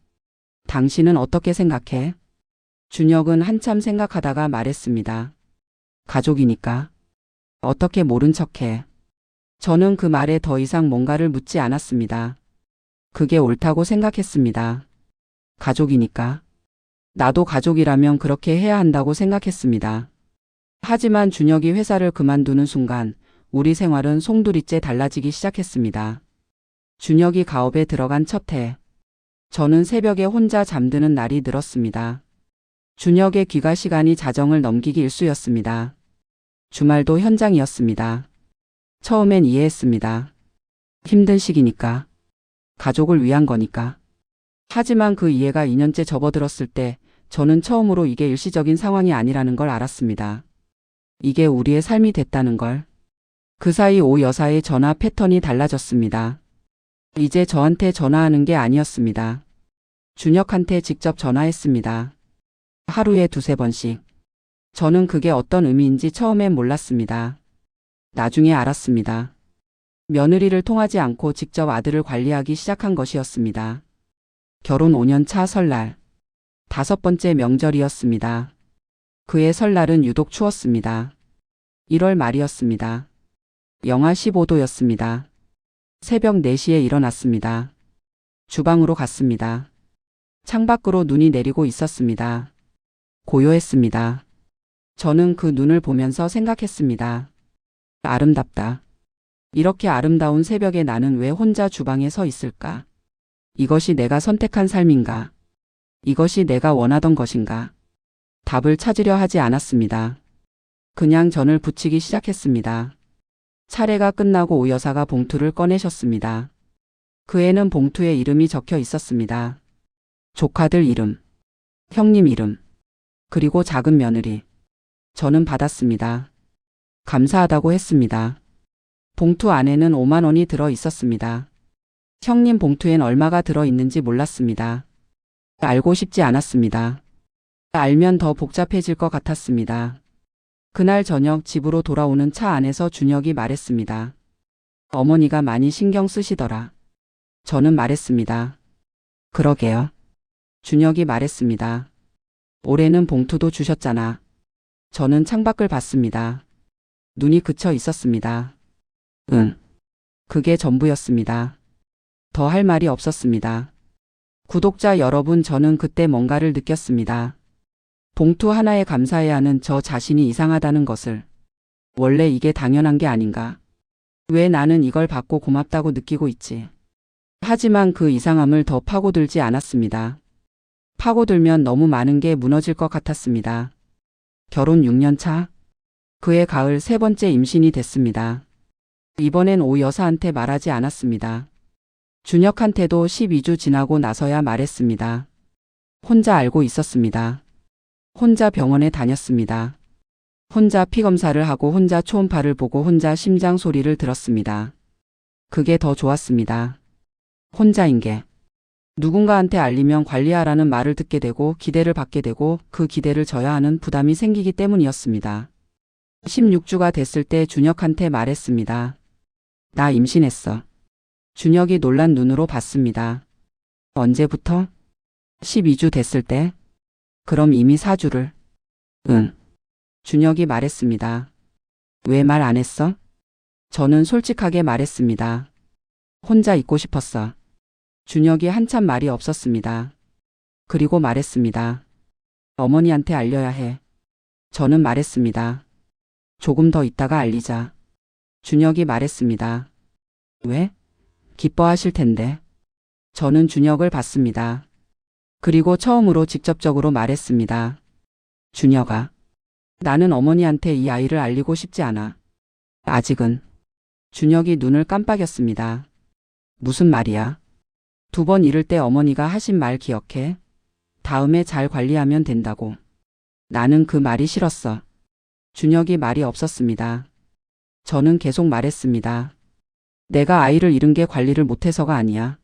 당신은 어떻게 생각해? 준혁은 한참 생각하다가 말했습니다. 가족이니까. 어떻게 모른 척해. 저는 그 말에 더 이상 뭔가를 묻지 않았습니다. 그게 옳다고 생각했습니다. 가족이니까. 나도 가족이라면 그렇게 해야 한다고 생각했습니다. 하지만 준혁이 회사를 그만두는 순간 우리 생활은 송두리째 달라지기 시작했습니다. 준혁이 가업에 들어간 첫 해. 저는 새벽에 혼자 잠드는 날이 늘었습니다. 준혁의 귀가 시간이 자정을 넘기기 일쑤였습니다. 주말도 현장이었습니다. 처음엔 이해했습니다. 힘든 시기니까. 가족을 위한 거니까. 하지만 그 이해가 2년째 접어들었을 때 저는 처음으로 이게 일시적인 상황이 아니라는 걸 알았습니다. 이게 우리의 삶이 됐다는 걸. 그 사이 오 여사의 전화 패턴이 달라졌습니다. 이제 저한테 전화하는 게 아니었습니다. 준혁한테 직접 전화했습니다. 하루에 2~3번씩. 저는 그게 어떤 의미인지 처음엔 몰랐습니다. 나중에 알았습니다. 며느리를 통하지 않고 직접 아들을 관리하기 시작한 것이었습니다. 결혼 5년 차 설날. 5번째 명절이었습니다. 그의 설날은 유독 추웠습니다. 1월 말이었습니다. 영하 15도였습니다. 새벽 4시에 일어났습니다. 주방으로 갔습니다. 창밖으로 눈이 내리고 있었습니다. 고요했습니다. 저는 그 눈을 보면서 생각했습니다. 아름답다. 이렇게 아름다운 새벽에 나는 왜 혼자 주방에 서 있을까? 이것이 내가 선택한 삶인가? 이것이 내가 원하던 것인가? 답을 찾으려 하지 않았습니다. 그냥 전을 붙이기 시작했습니다. 차례가 끝나고 오 여사가 봉투를 꺼내셨습니다. 그에는 봉투에 이름이 적혀 있었습니다. 조카들 이름, 형님 이름, 그리고 작은 며느리. 저는 받았습니다. 감사하다고 했습니다. 봉투 안에는 5만 원이 들어 있었습니다. 형님 봉투엔 얼마가 들어 있는지 몰랐습니다. 알고 싶지 않았습니다. 알면 더 복잡해질 것 같았습니다. 그날 저녁 집으로 돌아오는 차 안에서 준혁이 말했습니다. 어머니가 많이 신경 쓰시더라. 저는 말했습니다. 그러게요. 준혁이 말했습니다. 올해는 봉투도 주셨잖아. 저는 창밖을 봤습니다. 눈이 그쳐 있었습니다. 응. 그게 전부였습니다. 더 할 말이 없었습니다. 구독자 여러분, 저는 그때 뭔가를 느꼈습니다. 봉투 하나에 감사해야 하는 저 자신이 이상하다는 것을. 원래 이게 당연한 게 아닌가? 왜 나는 이걸 받고 고맙다고 느끼고 있지? 하지만 그 이상함을 더 파고들지 않았습니다. 파고들면 너무 많은 게 무너질 것 같았습니다. 결혼 6년 차. 그해 가을 3번째 임신이 됐습니다. 이번엔 오 여사한테 말하지 않았습니다. 준혁한테도 12주 지나고 나서야 말했습니다. 혼자 알고 있었습니다. 혼자 병원에 다녔습니다. 혼자 피검사를 하고 혼자 초음파를 보고 혼자 심장 소리를 들었습니다. 그게 더 좋았습니다. 혼자인 게. 누군가한테 알리면 관리하라는 말을 듣게 되고 기대를 받게 되고 그 기대를 져야 하는 부담이 생기기 때문이었습니다. 16주가 됐을 때 준혁한테 말했습니다. 나 임신했어. 준혁이 놀란 눈으로 봤습니다. 언제부터? 12주 됐을 때? 그럼 이미 4주를. 응. 준혁이 말했습니다. 왜 말 안 했어? 저는 솔직하게 말했습니다. 혼자 있고 싶었어. 준혁이 한참 말이 없었습니다. 그리고 말했습니다. 어머니한테 알려야 해. 저는 말했습니다. 조금 더 있다가 알리자. 준혁이 말했습니다. 왜? 기뻐하실 텐데. 저는 준혁을 봤습니다. 그리고 처음으로 직접적으로 말했습니다. 준혁아, 나는 어머니한테 이 아이를 알리고 싶지 않아. 아직은. 준혁이 눈을 깜빡였습니다. 무슨 말이야? 2번 잃을 때 어머니가 하신 말 기억해? 다음에 잘 관리하면 된다고. 나는 그 말이 싫었어. 준혁이 말이 없었습니다. 저는 계속 말했습니다. 내가 아이를 잃은 게 관리를 못해서가 아니야.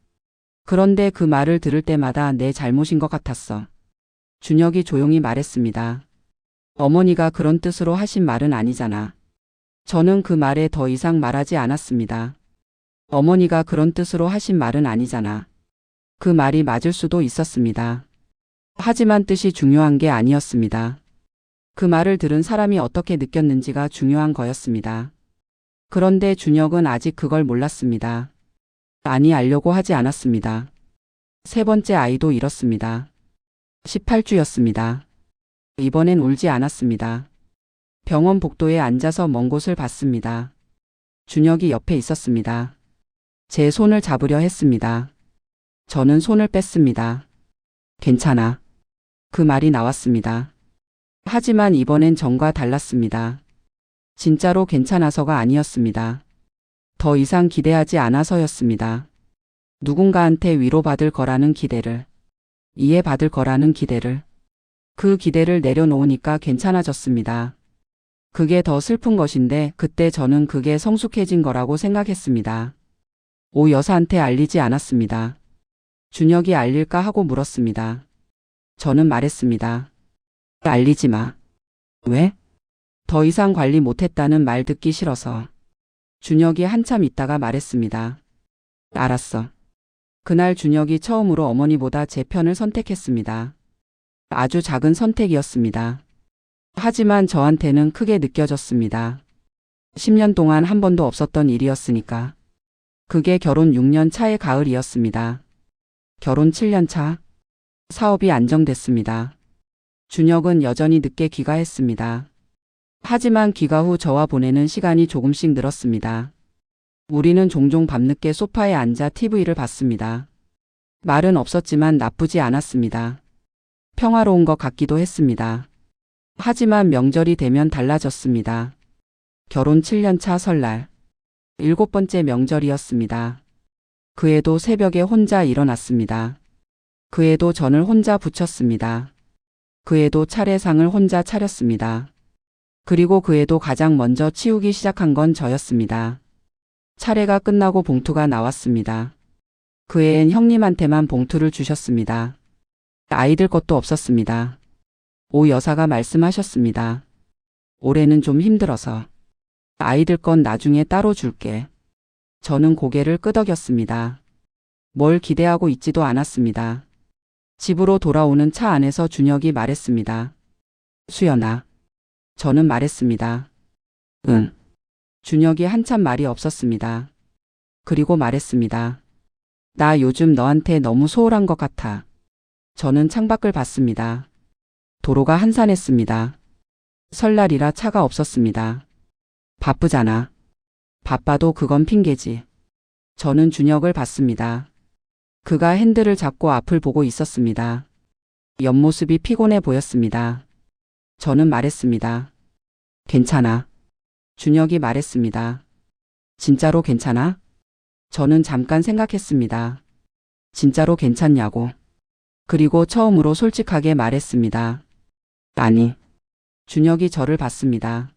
그런데 그 말을 들을 때마다 내 잘못인 것 같았어. 준혁이 조용히 말했습니다. 어머니가 그런 뜻으로 하신 말은 아니잖아. 저는 그 말에 더 이상 말하지 않았습니다. 어머니가 그런 뜻으로 하신 말은 아니잖아. 그 말이 맞을 수도 있었습니다. 하지만 뜻이 중요한 게 아니었습니다. 그 말을 들은 사람이 어떻게 느꼈는지가 중요한 거였습니다. 그런데 준혁은 아직 그걸 몰랐습니다. 아니, 알려고 하지 않았습니다. 3번째 아이도 잃었습니다. 18주였습니다. 이번엔 울지 않았습니다. 병원 복도에 앉아서 먼 곳을 봤습니다. 준혁이 옆에 있었습니다. 제 손을 잡으려 했습니다. 저는 손을 뺐습니다. 괜찮아. 그 말이 나왔습니다. 하지만 이번엔 전과 달랐습니다. 진짜로 괜찮아서가 아니었습니다. 더 이상 기대하지 않아서였습니다. 누군가한테 위로받을 거라는 기대를, 이해받을 거라는 기대를, 그 기대를 내려놓으니까 괜찮아졌습니다. 그게 더 슬픈 것인데 그때 저는 그게 성숙해진 거라고 생각했습니다. 오 여사한테 알리지 않았습니다. 준혁이 알릴까 하고 물었습니다. 저는 말했습니다. 알리지 마. 왜? 더 이상 관리 못했다는 말 듣기 싫어서. 준혁이 한참 있다가 말했습니다. 알았어. 그날 준혁이 처음으로 어머니보다 제 편을 선택했습니다. 아주 작은 선택이었습니다. 하지만 저한테는 크게 느껴졌습니다. 10년 동안 한 번도 없었던 일이었으니까. 그게 결혼 6년 차의 가을이었습니다. 결혼 7년 차. 사업이 안정됐습니다. 준혁은 여전히 늦게 귀가했습니다. 하지만 귀가 후 저와 보내는 시간이 조금씩 늘었습니다. 우리는 종종 밤늦게 소파에 앉아 TV를 봤습니다. 말은 없었지만 나쁘지 않았습니다. 평화로운 것 같기도 했습니다. 하지만 명절이 되면 달라졌습니다. 결혼 7년 차 설날. 7번째 명절이었습니다. 그 해도 새벽에 혼자 일어났습니다. 그 해도 전을 혼자 부쳤습니다. 그 해도 차례상을 혼자 차렸습니다. 그리고 그 해도 가장 먼저 치우기 시작한 건 저였습니다. 차례가 끝나고 봉투가 나왔습니다. 그 해엔 형님한테만 봉투를 주셨습니다. 아이들 것도 없었습니다. 오 여사가 말씀하셨습니다. 올해는 좀 힘들어서. 아이들 건 나중에 따로 줄게. 저는 고개를 끄덕였습니다. 뭘 기대하고 있지도 않았습니다. 집으로 돌아오는 차 안에서 준혁이 말했습니다. 수연아. 저는 말했습니다. 응. 준혁이 한참 말이 없었습니다. 그리고 말했습니다. 나 요즘 너한테 너무 소홀한 것 같아. 저는 창밖을 봤습니다. 도로가 한산했습니다. 설날이라 차가 없었습니다. 바쁘잖아. 바빠도 그건 핑계지. 저는 준혁을 봤습니다. 그가 핸들을 잡고 앞을 보고 있었습니다. 옆모습이 피곤해 보였습니다. 저는 말했습니다. 괜찮아. 준혁이 말했습니다. 진짜로 괜찮아? 저는 잠깐 생각했습니다. 진짜로 괜찮냐고. 그리고 처음으로 솔직하게 말했습니다. 아니. 준혁이 저를 봤습니다.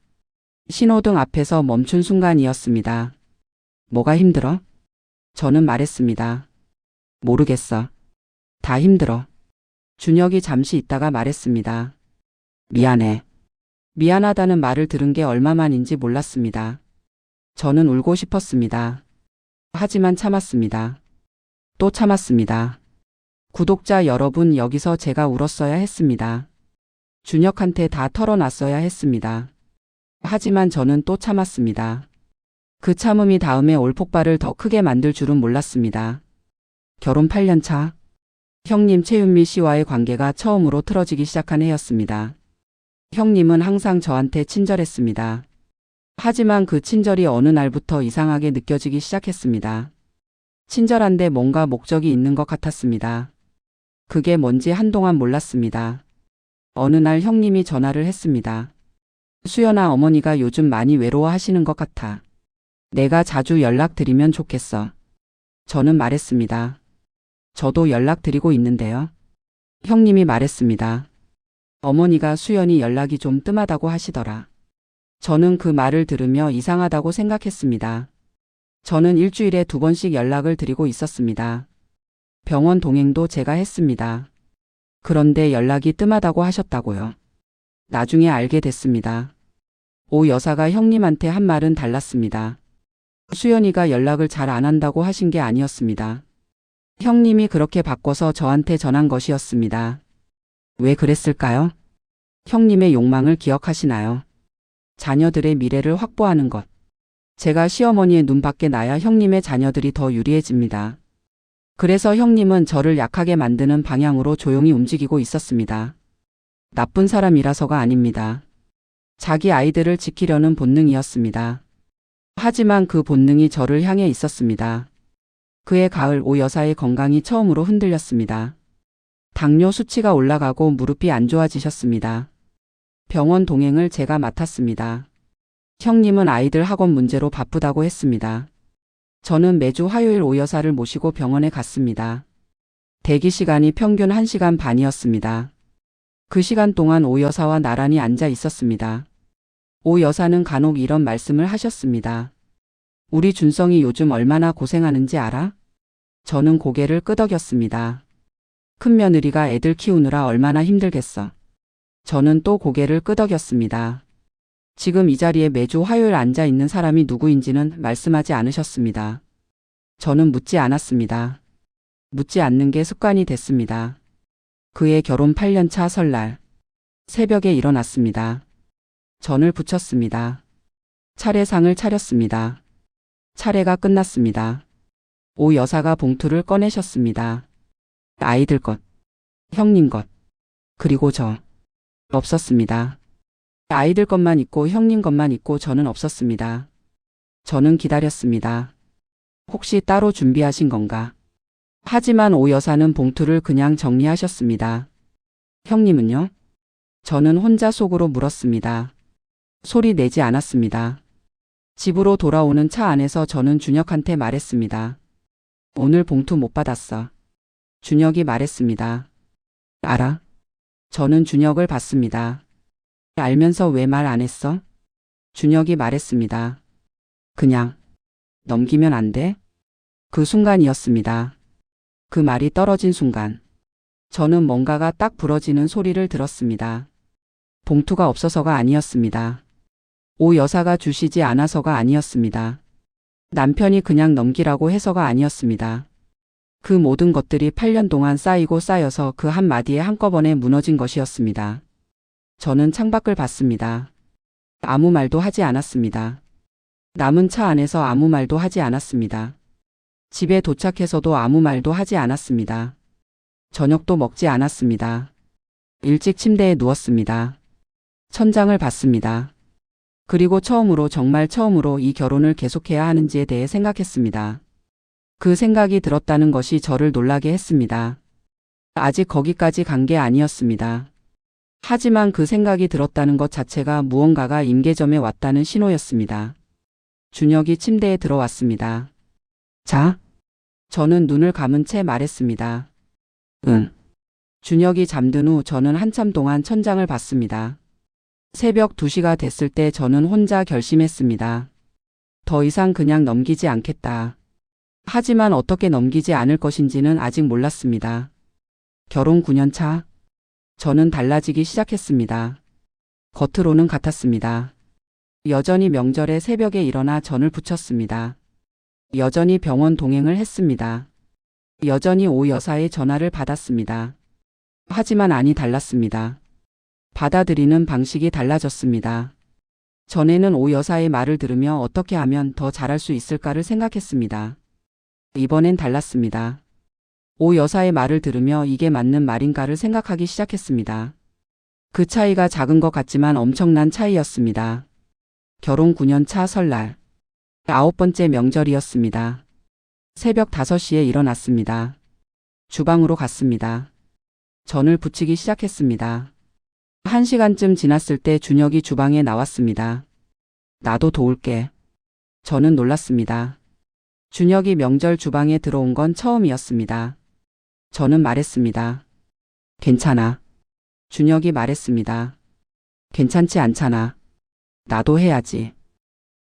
신호등 앞에서 멈춘 순간이었습니다. 뭐가 힘들어? 저는 말했습니다. 모르겠어. 다 힘들어. 준혁이 잠시 있다가 말했습니다. 미안해. 미안하다는 말을 들은 게 얼마만인지 몰랐습니다. 저는 울고 싶었습니다. 하지만 참았습니다. 또 참았습니다. 구독자 여러분, 여기서 제가 울었어야 했습니다. 준혁한테 다 털어놨어야 했습니다. 하지만 저는 또 참았습니다. 그 참음이 다음에 올 폭발을 더 크게 만들 줄은 몰랐습니다. 결혼 8년 차. 형님 최윤미 씨와의 관계가 처음으로 틀어지기 시작한 해였습니다. 형님은 항상 저한테 친절했습니다. 하지만 그 친절이 어느 날부터 이상하게 느껴지기 시작했습니다. 친절한데 뭔가 목적이 있는 것 같았습니다. 그게 뭔지 한동안 몰랐습니다. 어느 날 형님이 전화를 했습니다. 수연아, 어머니가 요즘 많이 외로워하시는 것 같아. 내가 자주 연락드리면 좋겠어. 저는 말했습니다. 저도 연락드리고 있는데요. 형님이 말했습니다. 어머니가 수연이 연락이 좀 뜸하다고 하시더라. 저는 그 말을 들으며 이상하다고 생각했습니다. 저는 일주일에 2번씩 연락을 드리고 있었습니다. 병원 동행도 제가 했습니다. 그런데 연락이 뜸하다고 하셨다고요. 나중에 알게 됐습니다. 오 여사가 형님한테 한 말은 달랐습니다. 수연이가 연락을 잘 안 한다고 하신 게 아니었습니다. 형님이 그렇게 바꿔서 저한테 전한 것이었습니다. 왜 그랬을까요? 형님의 욕망을 기억하시나요? 자녀들의 미래를 확보하는 것. 제가 시어머니의 눈 밖에 나야 형님의 자녀들이 더 유리해집니다. 그래서 형님은 저를 약하게 만드는 방향으로 조용히 움직이고 있었습니다. 나쁜 사람이라서가 아닙니다. 자기 아이들을 지키려는 본능이었습니다. 하지만 그 본능이 저를 향해 있었습니다. 그해 가을 오 여사의 건강이 처음으로 흔들렸습니다. 당뇨 수치가 올라가고 무릎이 안 좋아지셨습니다. 병원 동행을 제가 맡았습니다. 형님은 아이들 학원 문제로 바쁘다고 했습니다. 저는 매주 화요일 오 여사를 모시고 병원에 갔습니다. 대기 시간이 평균 1시간 반이었습니다. 그 시간 동안 오 여사와 나란히 앉아 있었습니다. 오 여사는 간혹 이런 말씀을 하셨습니다. 우리 준성이 요즘 얼마나 고생하는지 알아? 저는 고개를 끄덕였습니다. 큰 며느리가 애들 키우느라 얼마나 힘들겠어. 저는 또 고개를 끄덕였습니다. 지금 이 자리에 매주 화요일 앉아 있는 사람이 누구인지는 말씀하지 않으셨습니다. 저는 묻지 않았습니다. 묻지 않는 게 습관이 됐습니다. 그의 결혼 8년 차 설날, 새벽에 일어났습니다. 전을 부쳤습니다. 차례상을 차렸습니다. 차례가 끝났습니다. 오 여사가 봉투를 꺼내셨습니다. 아이들 것, 형님 것, 그리고 저. 없었습니다. 아이들 것만 있고 형님 것만 있고 저는 없었습니다. 저는 기다렸습니다. 혹시 따로 준비하신 건가? 하지만 오 여사는 봉투를 그냥 정리하셨습니다. 형님은요? 저는 혼자 속으로 물었습니다. 소리 내지 않았습니다. 집으로 돌아오는 차 안에서 저는 준혁한테 말했습니다. 오늘 봉투 못 받았어. 준혁이 말했습니다. 알아? 저는 준혁을 봤습니다. 알면서 왜 말 안 했어? 준혁이 말했습니다. 그냥 넘기면 안 돼? 그 순간이었습니다. 그 말이 떨어진 순간 저는 뭔가가 딱 부러지는 소리를 들었습니다. 봉투가 없어서가 아니었습니다. 오 여사가 주시지 않아서가 아니었습니다. 남편이 그냥 넘기라고 해서가 아니었습니다. 그 모든 것들이 8년 동안 쌓이고 쌓여서 그 한마디에 한꺼번에 무너진 것이었습니다. 저는 창밖을 봤습니다. 아무 말도 하지 않았습니다. 남은 차 안에서 아무 말도 하지 않았습니다. 집에 도착해서도 아무 말도 하지 않았습니다. 저녁도 먹지 않았습니다. 일찍 침대에 누웠습니다. 천장을 봤습니다. 그리고 처음으로 정말 처음으로 이 결혼을 계속해야 하는지에 대해 생각했습니다. 그 생각이 들었다는 것이 저를 놀라게 했습니다. 아직 거기까지 간 게 아니었습니다. 하지만 그 생각이 들었다는 것 자체가 무언가가 임계점에 왔다는 신호였습니다. 준혁이 침대에 들어왔습니다. 자? 저는 눈을 감은 채 말했습니다. 응. 준혁이 잠든 후 저는 한참 동안 천장을 봤습니다. 새벽 2시가 됐을 때 저는 혼자 결심했습니다. 더 이상 그냥 넘기지 않겠다. 하지만 어떻게 넘기지 않을 것인지는 아직 몰랐습니다. 결혼 9년 차. 저는 달라지기 시작했습니다. 겉으로는 같았습니다. 여전히 명절에 새벽에 일어나 전을 부쳤습니다. 여전히 병원 동행을 했습니다. 여전히 오 여사의 전화를 받았습니다. 하지만 안이 달랐습니다. 받아들이는 방식이 달라졌습니다. 전에는 오 여사의 말을 들으며 어떻게 하면 더 잘할 수 있을까를 생각했습니다. 이번엔 달랐습니다. 오 여사의 말을 들으며 이게 맞는 말인가를 생각하기 시작했습니다. 그 차이가 작은 것 같지만 엄청난 차이였습니다. 결혼 9년 차 설날. 9번째 명절이었습니다. 새벽 5시에 일어났습니다. 주방으로 갔습니다. 전을 부치기 시작했습니다. 1시간쯤 지났을 때 준혁이 주방에 나왔습니다. 나도 도울게. 저는 놀랐습니다. 준혁이 명절 주방에 들어온 건 처음이었습니다. 저는 말했습니다. 괜찮아. 준혁이 말했습니다. 괜찮지 않잖아. 나도 해야지.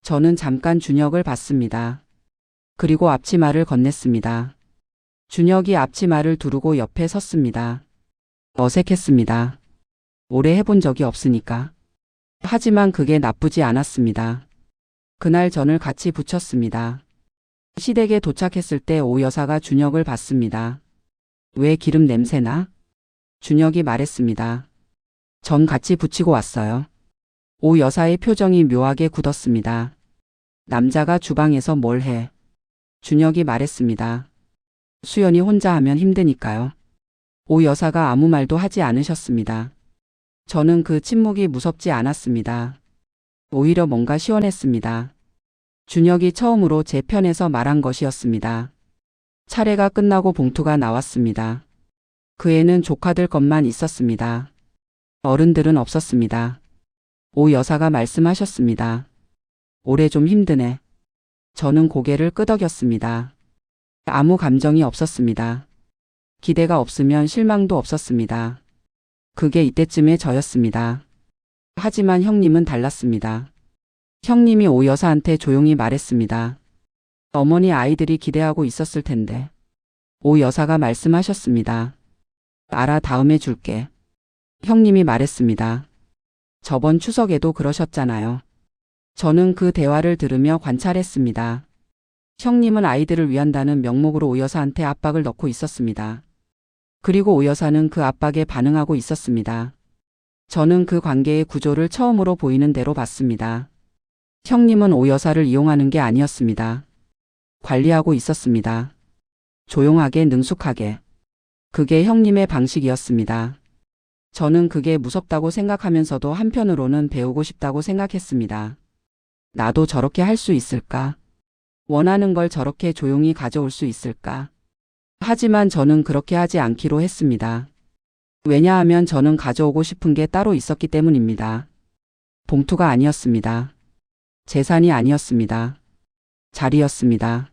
저는 잠깐 준혁을 봤습니다. 그리고 앞치마를 건넸습니다. 준혁이 앞치마를 두르고 옆에 섰습니다. 어색했습니다. 오래 해본 적이 없으니까. 하지만 그게 나쁘지 않았습니다. 그날 전을 같이 부쳤습니다. 시댁에 도착했을 때 오 여사가 준혁을 봤습니다. 왜 기름 냄새나? 준혁이 말했습니다. 전 같이 부치고 왔어요. 오 여사의 표정이 묘하게 굳었습니다. 남자가 주방에서 뭘 해? 준혁이 말했습니다. 수연이 혼자 하면 힘드니까요. 오 여사가 아무 말도 하지 않으셨습니다. 저는 그 침묵이 무섭지 않았습니다. 오히려 뭔가 시원했습니다. 준혁이 처음으로 제 편에서 말한 것이었습니다. 차례가 끝나고 봉투가 나왔습니다. 그 애는 조카들 것만 있었습니다. 어른들은 없었습니다. 오 여사가 말씀하셨습니다. 올해 좀 힘드네. 저는 고개를 끄덕였습니다. 아무 감정이 없었습니다. 기대가 없으면 실망도 없었습니다. 그게 이때쯤에 저였습니다. 하지만 형님은 달랐습니다. 형님이 오 여사한테 조용히 말했습니다. 어머니 아이들이 기대하고 있었을 텐데. 오 여사가 말씀하셨습니다. 알아, 다음에 줄게. 형님이 말했습니다. 저번 추석에도 그러셨잖아요. 저는 그 대화를 들으며 관찰했습니다. 형님은 아이들을 위한다는 명목으로 오 여사한테 압박을 넣고 있었습니다. 그리고 오 여사는 그 압박에 반응하고 있었습니다. 저는 그 관계의 구조를 처음으로 보이는 대로 봤습니다. 형님은 오 여사를 이용하는 게 아니었습니다. 관리하고 있었습니다. 조용하게, 능숙하게. 그게 형님의 방식이었습니다. 저는 그게 무섭다고 생각하면서도 한편으로는 배우고 싶다고 생각했습니다. 나도 저렇게 할 수 있을까? 원하는 걸 저렇게 조용히 가져올 수 있을까? 하지만 저는 그렇게 하지 않기로 했습니다. 왜냐하면 저는 가져오고 싶은 게 따로 있었기 때문입니다. 봉투가 아니었습니다. 재산이 아니었습니다. 자리였습니다.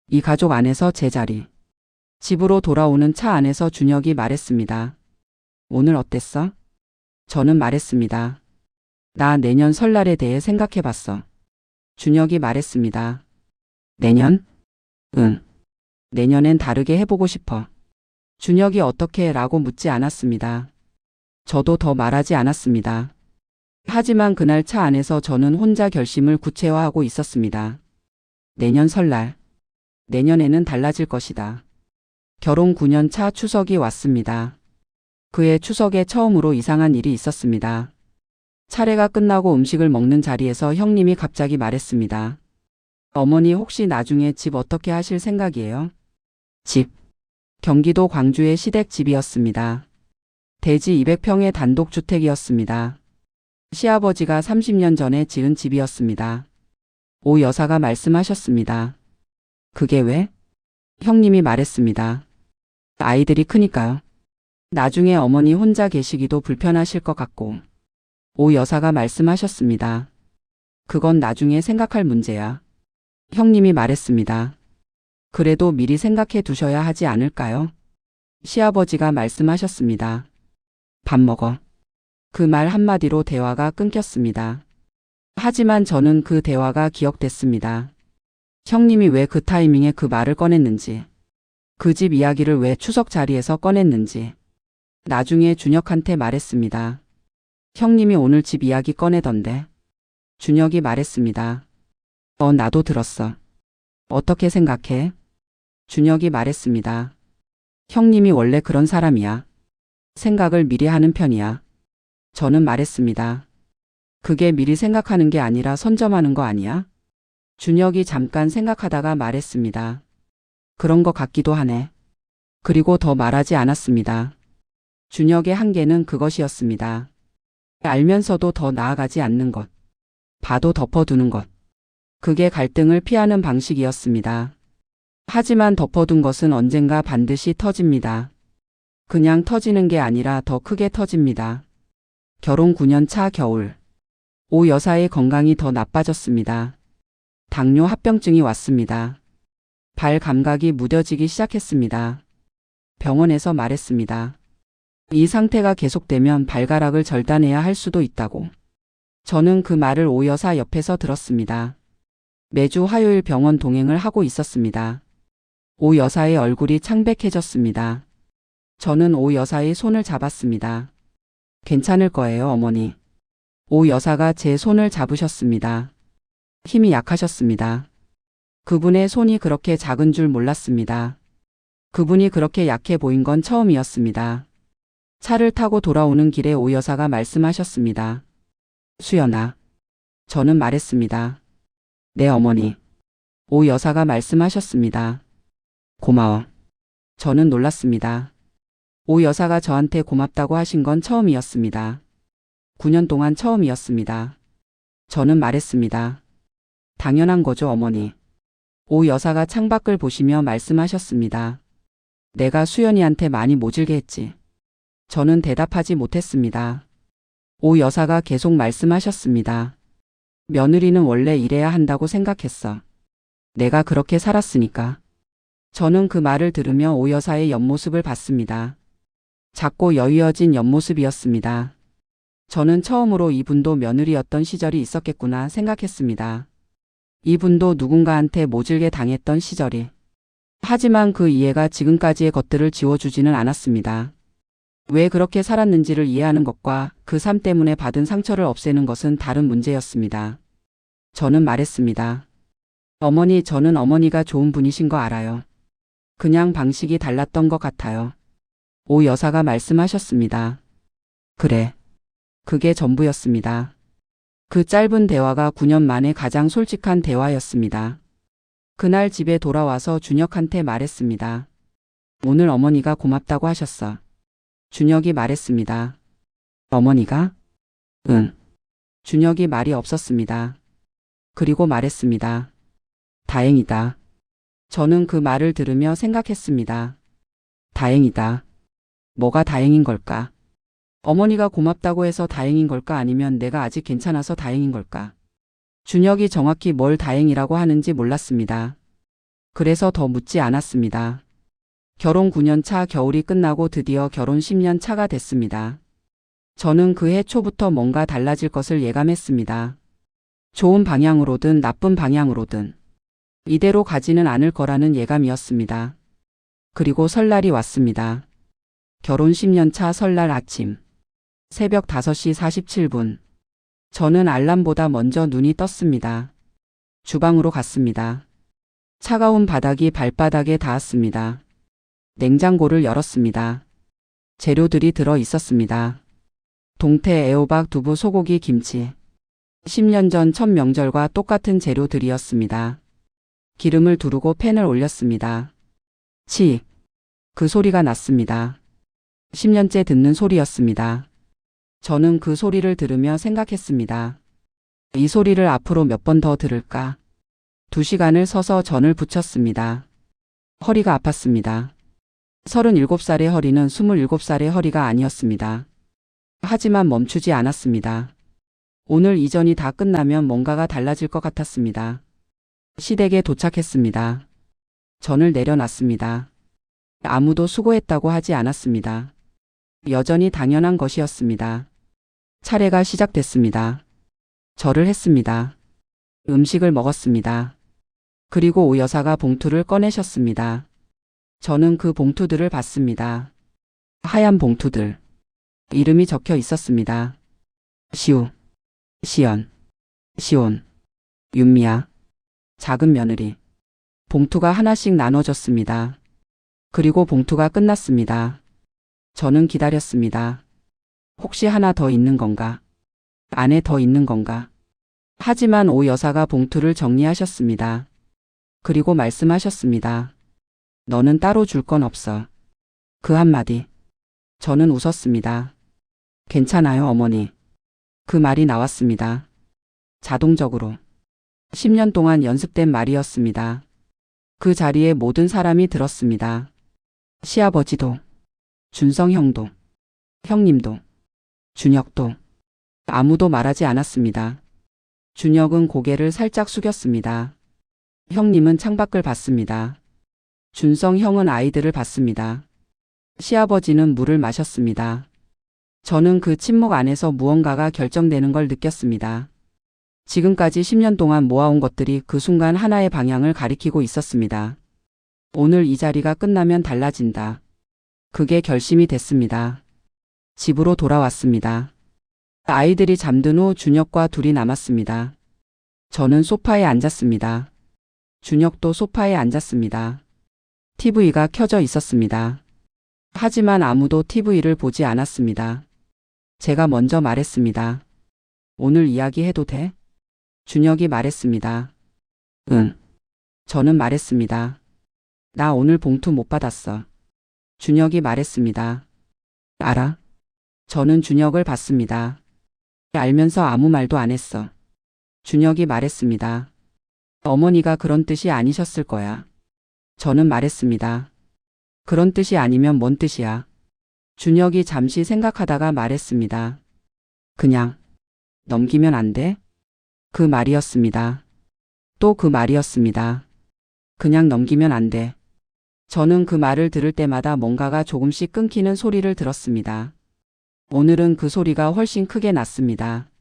이 가족 안에서 제 자리. 집으로 돌아오는 차 안에서 준혁이 말했습니다. 오늘 어땠어? 저는 말했습니다. 나 내년 설날에 대해 생각해봤어. 준혁이 말했습니다. 내년? 응. 내년엔 다르게 해보고 싶어. 준혁이 어떻게 라고 묻지 않았습니다. 저도 더 말하지 않았습니다. 하지만 그날 차 안에서 저는 혼자 결심을 구체화하고 있었습니다. 내년 설날. 내년에는 달라질 것이다. 결혼 9년 차 추석이 왔습니다. 그해 추석에 처음으로 이상한 일이 있었습니다. 차례가 끝나고 음식을 먹는 자리에서 형님이 갑자기 말했습니다. 어머니 혹시 나중에 집 어떻게 하실 생각이에요? 집. 경기도 광주의 시댁집이었습니다. 대지 200평의 단독주택이었습니다. 시아버지가 30년 전에 지은 집이었습니다. 오 여사가 말씀하셨습니다. 그게 왜? 형님이 말했습니다. 아이들이 크니까요. 나중에 어머니 혼자 계시기도 불편하실 것 같고. 오 여사가 말씀하셨습니다. 그건 나중에 생각할 문제야. 형님이 말했습니다. 그래도 미리 생각해 두셔야 하지 않을까요? 시아버지가 말씀하셨습니다. 밥 먹어. 그 말 한마디로 대화가 끊겼습니다. 하지만 저는 그 대화가 기억됐습니다. 형님이 왜 그 타이밍에 그 말을 꺼냈는지, 그 집 이야기를 왜 추석 자리에서 꺼냈는지. 나중에 준혁한테 말했습니다. 형님이 오늘 집 이야기 꺼내던데. 준혁이 말했습니다. 나도 들었어. 어떻게 생각해? 준혁이 말했습니다. 형님이 원래 그런 사람이야. 생각을 미리 하는 편이야. 저는 말했습니다. 그게 미리 생각하는 게 아니라 선점하는 거 아니야? 준혁이 잠깐 생각하다가 말했습니다. 그런 것 같기도 하네. 그리고 더 말하지 않았습니다. 준혁의 한계는 그것이었습니다. 알면서도 더 나아가지 않는 것. 봐도 덮어두는 것. 그게 갈등을 피하는 방식이었습니다. 하지만 덮어둔 것은 언젠가 반드시 터집니다. 그냥 터지는 게 아니라 더 크게 터집니다. 결혼 9년 차 겨울. 오 여사의 건강이 더 나빠졌습니다. 당뇨 합병증이 왔습니다. 발 감각이 무뎌지기 시작했습니다. 병원에서 말했습니다. 이 상태가 계속되면 발가락을 절단해야 할 수도 있다고. 저는 그 말을 오 여사 옆에서 들었습니다. 매주 화요일 병원 동행을 하고 있었습니다. 오 여사의 얼굴이 창백해졌습니다. 저는 오 여사의 손을 잡았습니다. 괜찮을 거예요, 어머니. 오 여사가 제 손을 잡으셨습니다. 힘이 약하셨습니다. 그분의 손이 그렇게 작은 줄 몰랐습니다. 그분이 그렇게 약해 보인 건 처음이었습니다. 차를 타고 돌아오는 길에 오 여사가 말씀하셨습니다. 수연아. 저는 말했습니다. 네, 어머니. 오 여사가 말씀하셨습니다. 고마워. 저는 놀랐습니다. 오 여사가 저한테 고맙다고 하신 건 처음이었습니다. 9년 동안 처음이었습니다. 저는 말했습니다. 당연한 거죠, 어머니. 오 여사가 창밖을 보시며 말씀하셨습니다. 내가 수연이한테 많이 모질게 했지. 저는 대답하지 못했습니다. 오 여사가 계속 말씀하셨습니다. 며느리는 원래 이래야 한다고 생각했어. 내가 그렇게 살았으니까. 저는 그 말을 들으며 오 여사의 옆모습을 봤습니다. 작고 여유어진 옆모습이었습니다. 저는 처음으로 이분도 며느리였던 시절이 있었겠구나 생각했습니다. 이분도 누군가한테 모질게 당했던 시절이. 하지만 그 이해가 지금까지의 것들을 지워주지는 않았습니다. 왜 그렇게 살았는지를 이해하는 것과 그 삶 때문에 받은 상처를 없애는 것은 다른 문제였습니다. 저는 말했습니다. 어머니, 저는 어머니가 좋은 분이신 거 알아요. 그냥 방식이 달랐던 것 같아요. 오 여사가 말씀하셨습니다. 그래. 그게 전부였습니다. 그 짧은 대화가 9년 만에 가장 솔직한 대화였습니다. 그날 집에 돌아와서 준혁한테 말했습니다. 오늘 어머니가 고맙다고 하셨어. 준혁이 말했습니다. 어머니가? 응. 준혁이 말이 없었습니다. 그리고 말했습니다. 다행이다. 저는 그 말을 들으며 생각했습니다. 다행이다. 뭐가 다행인 걸까? 어머니가 고맙다고 해서 다행인 걸까 아니면 내가 아직 괜찮아서 다행인 걸까? 준혁이 정확히 뭘 다행이라고 하는지 몰랐습니다. 그래서 더 묻지 않았습니다. 결혼 9년 차 겨울이 끝나고 드디어 결혼 10년 차가 됐습니다. 저는 그해 초부터 뭔가 달라질 것을 예감했습니다. 좋은 방향으로든 나쁜 방향으로든 이대로 가지는 않을 거라는 예감이었습니다. 그리고 설날이 왔습니다. 결혼 10년 차 설날 아침. 새벽 5시 47분. 저는 알람보다 먼저 눈이 떴습니다. 주방으로 갔습니다. 차가운 바닥이 발바닥에 닿았습니다. 냉장고를 열었습니다. 재료들이 들어 있었습니다. 동태, 애호박, 두부, 소고기, 김치. 10년 전 첫 명절과 똑같은 재료들이었습니다. 기름을 두르고 팬을 올렸습니다. 치! 그 소리가 났습니다. 10년째 듣는 소리였습니다. 저는 그 소리를 들으며 생각했습니다. 이 소리를 앞으로 몇 번 더 들을까? 2시간을 서서 전을 부쳤습니다. 허리가 아팠습니다. 37살의 허리는 27살의 허리가 아니었습니다. 하지만 멈추지 않았습니다. 오늘 이전이 다 끝나면 뭔가가 달라질 것 같았습니다. 시댁에 도착했습니다. 전을 내려놨습니다. 아무도 수고했다고 하지 않았습니다. 여전히 당연한 것이었습니다. 차례가 시작됐습니다. 절을 했습니다. 음식을 먹었습니다. 그리고 오 여사가 봉투를 꺼내셨습니다. 저는 그 봉투들을 봤습니다. 하얀 봉투들. 이름이 적혀 있었습니다. 시우, 시연, 시온, 윤미야, 작은 며느리. 봉투가 하나씩 나눠졌습니다. 그리고 봉투가 끝났습니다. 저는 기다렸습니다. 혹시 하나 더 있는 건가? 안에 더 있는 건가? 하지만 오 여사가 봉투를 정리하셨습니다. 그리고 말씀하셨습니다. 너는 따로 줄 건 없어. 그 한마디. 저는 웃었습니다. 괜찮아요, 어머니. 그 말이 나왔습니다. 자동적으로. 10년 동안 연습된 말이었습니다. 그 자리에 모든 사람이 들었습니다. 시아버지도, 준성 형도, 형님도, 준혁도. 아무도 말하지 않았습니다. 준혁은 고개를 살짝 숙였습니다. 형님은 창밖을 봤습니다. 준성 형은 아이들을 봤습니다. 시아버지는 물을 마셨습니다. 저는 그 침묵 안에서 무언가가 결정되는 걸 느꼈습니다. 지금까지 10년 동안 모아온 것들이 그 순간 하나의 방향을 가리키고 있었습니다. 오늘 이 자리가 끝나면 달라진다. 그게 결심이 됐습니다. 집으로 돌아왔습니다. 아이들이 잠든 후 준혁과 둘이 남았습니다. 저는 소파에 앉았습니다. 준혁도 소파에 앉았습니다. TV가 켜져 있었습니다. 하지만 아무도 TV를 보지 않았습니다. 제가 먼저 말했습니다. 오늘 이야기해도 돼? 준혁이 말했습니다. 응. 저는 말했습니다. 나 오늘 봉투 못 받았어. 준혁이 말했습니다. 알아? 저는 준혁을 봤습니다. 알면서 아무 말도 안 했어. 준혁이 말했습니다. 어머니가 그런 뜻이 아니셨을 거야. 저는 말했습니다. 그런 뜻이 아니면 뭔 뜻이야? 준혁이 잠시 생각하다가 말했습니다. 그냥 넘기면 안 돼? 그 말이었습니다. 또 그 말이었습니다. 그냥 넘기면 안 돼. 저는 그 말을 들을 때마다 뭔가가 조금씩 끊기는 소리를 들었습니다. 오늘은 그 소리가 훨씬 크게 났습니다.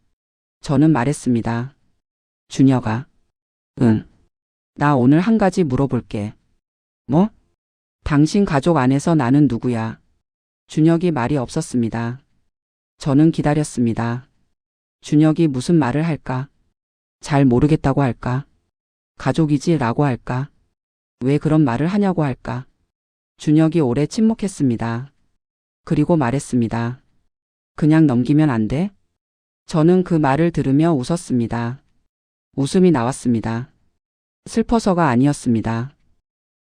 저는 말했습니다. 준혁아. 응. 나 오늘 한 가지 물어볼게. 뭐? 당신 가족 안에서 나는 누구야? 준혁이 말이 없었습니다. 저는 기다렸습니다. 준혁이 무슨 말을 할까? 잘 모르겠다고 할까? 가족이지 라고 할까? 왜 그런 말을 하냐고 할까? 준혁이 오래 침묵했습니다. 그리고 말했습니다. 그냥 넘기면 안 돼? 저는 그 말을 들으며 웃었습니다. 웃음이 나왔습니다. 슬퍼서가 아니었습니다.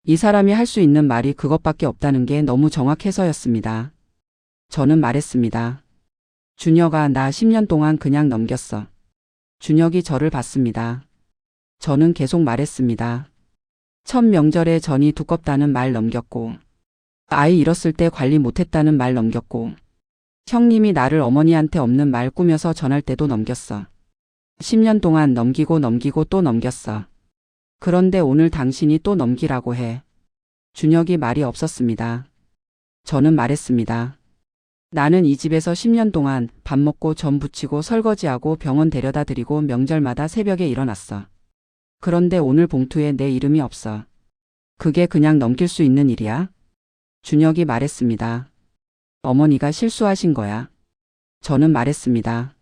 이 사람이 할 수 있는 말이 그것밖에 없다는 게 너무 정확해서였습니다. 저는 말했습니다. 준혁아, 나 10년 동안 그냥 넘겼어. 준혁이 저를 봤습니다. 저는 계속 말했습니다. 첫 명절에 전이 두껍다는 말 넘겼고, 아이 잃었을 때 관리 못했다는 말 넘겼고, 형님이 나를 어머니한테 없는 말 꾸며서 전할 때도 넘겼어. 10년 동안 넘기고 또 넘겼어. 그런데 오늘 당신이 또 넘기라고 해. 준혁이 말이 없었습니다. 저는 말했습니다. 나는 이 집에서 10년 동안 밥 먹고 전 부치고 설거지하고 병원 데려다 드리고 명절마다 새벽에 일어났어. 그런데 오늘 봉투에 내 이름이 없어. 그게 그냥 넘길 수 있는 일이야? 준혁이 말했습니다. 어머니가 실수하신 거야. 저는 말했습니다.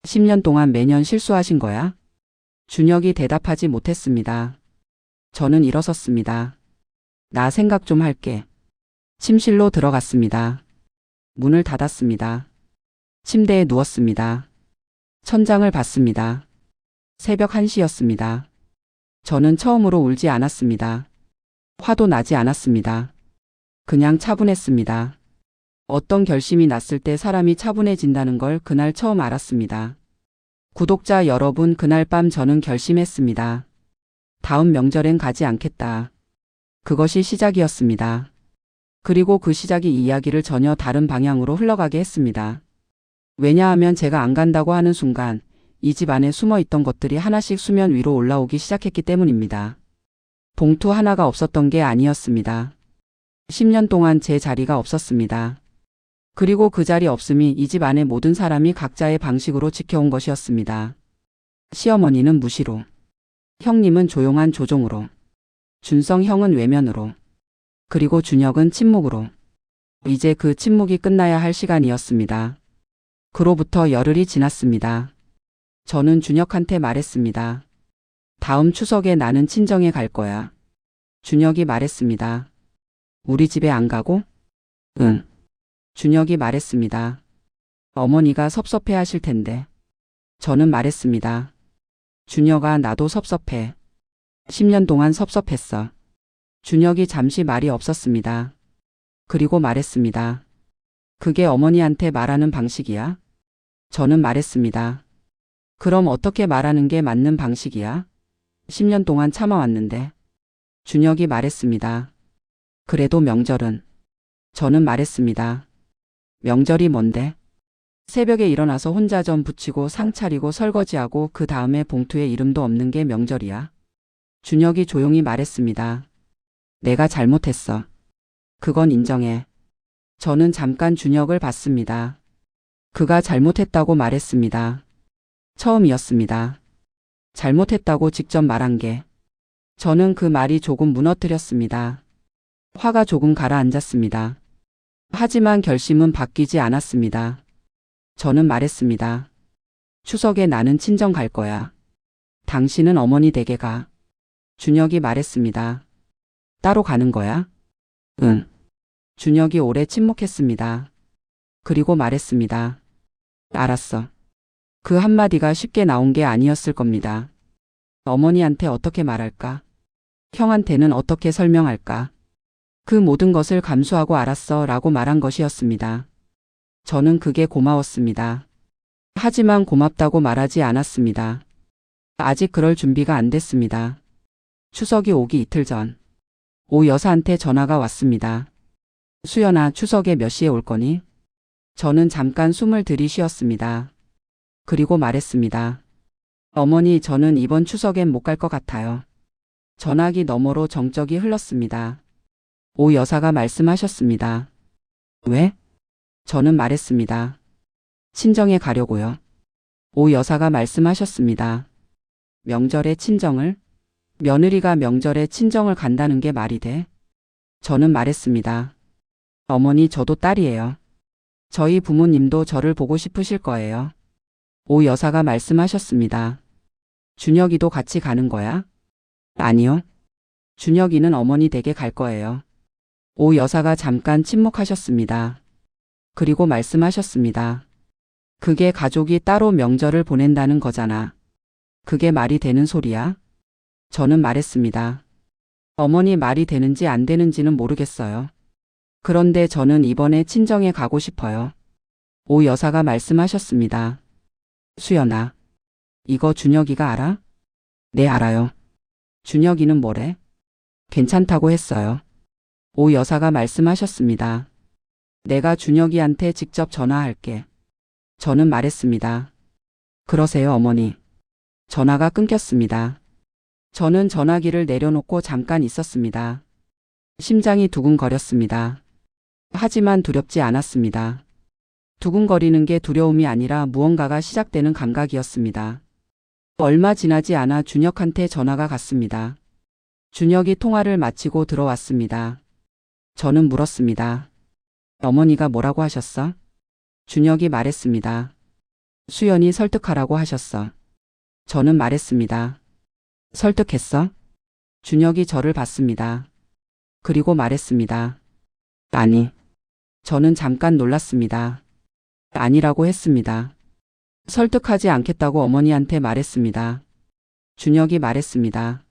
10년 동안 매년 실수하신 거야? 준혁이 대답하지 못했습니다. 저는 일어섰습니다. 나 생각 좀 할게. 침실로 들어갔습니다. 문을 닫았습니다. 침대에 누웠습니다. 천장을 봤습니다. 새벽 1시였습니다. 저는 처음으로 울지 않았습니다. 화도 나지 않았습니다. 그냥 차분했습니다. 어떤 결심이 났을 때 사람이 차분해진다는 걸 그날 처음 알았습니다. 구독자 여러분, 그날 밤 저는 결심했습니다. 다음 명절엔 가지 않겠다. 그것이 시작이었습니다. 그리고 그 시작이 이야기를 전혀 다른 방향으로 흘러가게 했습니다. 왜냐하면 제가 안 간다고 하는 순간 이 집 안에 숨어 있던 것들이 하나씩 수면 위로 올라오기 시작했기 때문입니다. 봉투 하나가 없었던 게 아니었습니다. 10년 동안 제 자리가 없었습니다. 그리고 그 자리 없음이 이 집 안의 모든 사람이 각자의 방식으로 지켜온 것이었습니다. 시어머니는 무시로, 형님은 조용한 조종으로, 준성 형은 외면으로, 그리고 준혁은 침묵으로. 이제 그 침묵이 끝나야 할 시간이었습니다. 그로부터 열흘이 지났습니다. 저는 준혁한테 말했습니다. 다음 추석에 나는 친정에 갈 거야. 준혁이 말했습니다. 우리 집에 안 가고? 응. 준혁이 말했습니다. 어머니가 섭섭해 하실 텐데. 저는 말했습니다. 준혁아, 나도 섭섭해. 10년 동안 섭섭했어. 준혁이 잠시 말이 없었습니다. 그리고 말했습니다. 그게 어머니한테 말하는 방식이야? 저는 말했습니다. 그럼 어떻게 말하는 게 맞는 방식이야? 10년 동안 참아왔는데. 준혁이 말했습니다. 그래도 명절은. 저는 말했습니다. 명절이 뭔데? 새벽에 일어나서 혼자 전 부치고 상 차리고 설거지하고 그 다음에 봉투에 이름도 없는 게 명절이야? 준혁이 조용히 말했습니다. 내가 잘못했어. 그건 인정해. 저는 잠깐 준혁을 봤습니다. 그가 잘못했다고 말했습니다. 처음이었습니다. 잘못했다고 직접 말한 게. 저는 그 말이 조금 무너뜨렸습니다. 화가 조금 가라앉았습니다. 하지만 결심은 바뀌지 않았습니다. 저는 말했습니다. 추석에 나는 친정 갈 거야. 당신은 어머니 댁에 가. 준혁이 말했습니다. 따로 가는 거야? 응. 준혁이 오래 침묵했습니다. 그리고 말했습니다. 알았어. 그 한마디가 쉽게 나온 게 아니었을 겁니다. 어머니한테 어떻게 말할까? 형한테는 어떻게 설명할까? 그 모든 것을 감수하고 알았어 라고 말한 것이었습니다. 저는 그게 고마웠습니다. 하지만 고맙다고 말하지 않았습니다. 아직 그럴 준비가 안 됐습니다. 추석이 오기 이틀 전, 오 여사한테 전화가 왔습니다. 수연아, 추석에 몇 시에 올 거니? 저는 잠깐 숨을 들이쉬었습니다. 그리고 말했습니다. 어머니, 저는 이번 추석엔 못 갈 것 같아요. 전화기 너머로 정적이 흘렀습니다. 오 여사가 말씀하셨습니다. 왜? 저는 말했습니다. 친정에 가려고요. 오 여사가 말씀하셨습니다. 명절에 친정을? 며느리가 명절에 친정을 간다는 게 말이 돼? 저는 말했습니다. 어머니, 저도 딸이에요. 저희 부모님도 저를 보고 싶으실 거예요. 오 여사가 말씀하셨습니다. 준혁이도 같이 가는 거야? 아니요. 준혁이는 어머니 댁에 갈 거예요. 오 여사가 잠깐 침묵하셨습니다. 그리고 말씀하셨습니다. 그게 가족이 따로 명절을 보낸다는 거잖아. 그게 말이 되는 소리야? 저는 말했습니다. 어머니, 말이 되는지 안 되는지는 모르겠어요. 그런데 저는 이번에 친정에 가고 싶어요. 오 여사가 말씀하셨습니다. 수연아, 이거 준혁이가 알아? 네, 알아요. 준혁이는 뭐래? 괜찮다고 했어요. 오 여사가 말씀하셨습니다. 내가 준혁이한테 직접 전화할게. 저는 말했습니다. 그러세요, 어머니. 전화가 끊겼습니다. 저는 전화기를 내려놓고 잠깐 있었습니다. 심장이 두근거렸습니다. 하지만 두렵지 않았습니다. 두근거리는 게 두려움이 아니라 무언가가 시작되는 감각이었습니다. 얼마 지나지 않아 준혁한테 전화가 갔습니다. 준혁이 통화를 마치고 들어왔습니다. 저는 물었습니다. 어머니가 뭐라고 하셨어? 준혁이 말했습니다. 수연이 설득하라고 하셨어. 저는 말했습니다. 설득했어? 준혁이 저를 봤습니다. 그리고 말했습니다. 아니. 저는 잠깐 놀랐습니다. 아니라고 했습니다. 설득하지 않겠다고 어머니한테 말했습니다. 준혁이 말했습니다.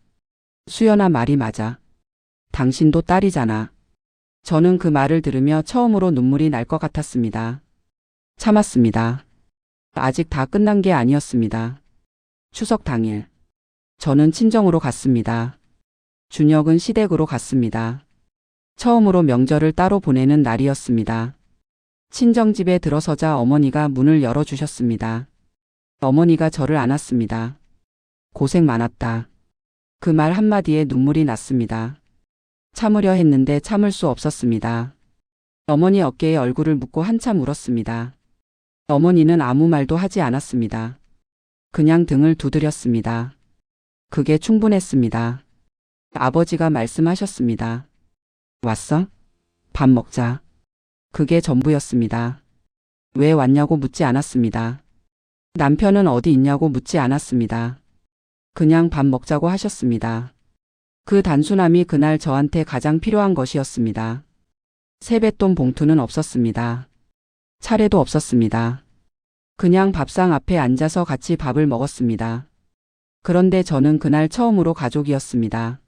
수연아, 말이 맞아. 당신도 딸이잖아. 저는 그 말을 들으며 처음으로 눈물이 날 것 같았습니다. 참았습니다. 아직 다 끝난 게 아니었습니다. 추석 당일. 저는 친정으로 갔습니다. 준혁은 시댁으로 갔습니다. 처음으로 명절을 따로 보내는 날이었습니다. 친정집에 들어서자 어머니가 문을 열어주셨습니다. 어머니가 저를 안았습니다. 고생 많았다. 그 말 한마디에 눈물이 났습니다. 참으려 했는데 참을 수 없었습니다. 어머니 어깨에 얼굴을 묻고 한참 울었습니다. 어머니는 아무 말도 하지 않았습니다. 그냥 등을 두드렸습니다. 그게 충분했습니다. 아버지가 말씀하셨습니다. 왔어? 밥 먹자. 그게 전부였습니다. 왜 왔냐고 묻지 않았습니다. 남편은 어디 있냐고 묻지 않았습니다. 그냥 밥 먹자고 하셨습니다. 그 단순함이 그날 저한테 가장 필요한 것이었습니다. 세뱃돈 봉투는 없었습니다. 차례도 없었습니다. 그냥 밥상 앞에 앉아서 같이 밥을 먹었습니다. 그런데 저는 그날 처음으로 가족이었습니다.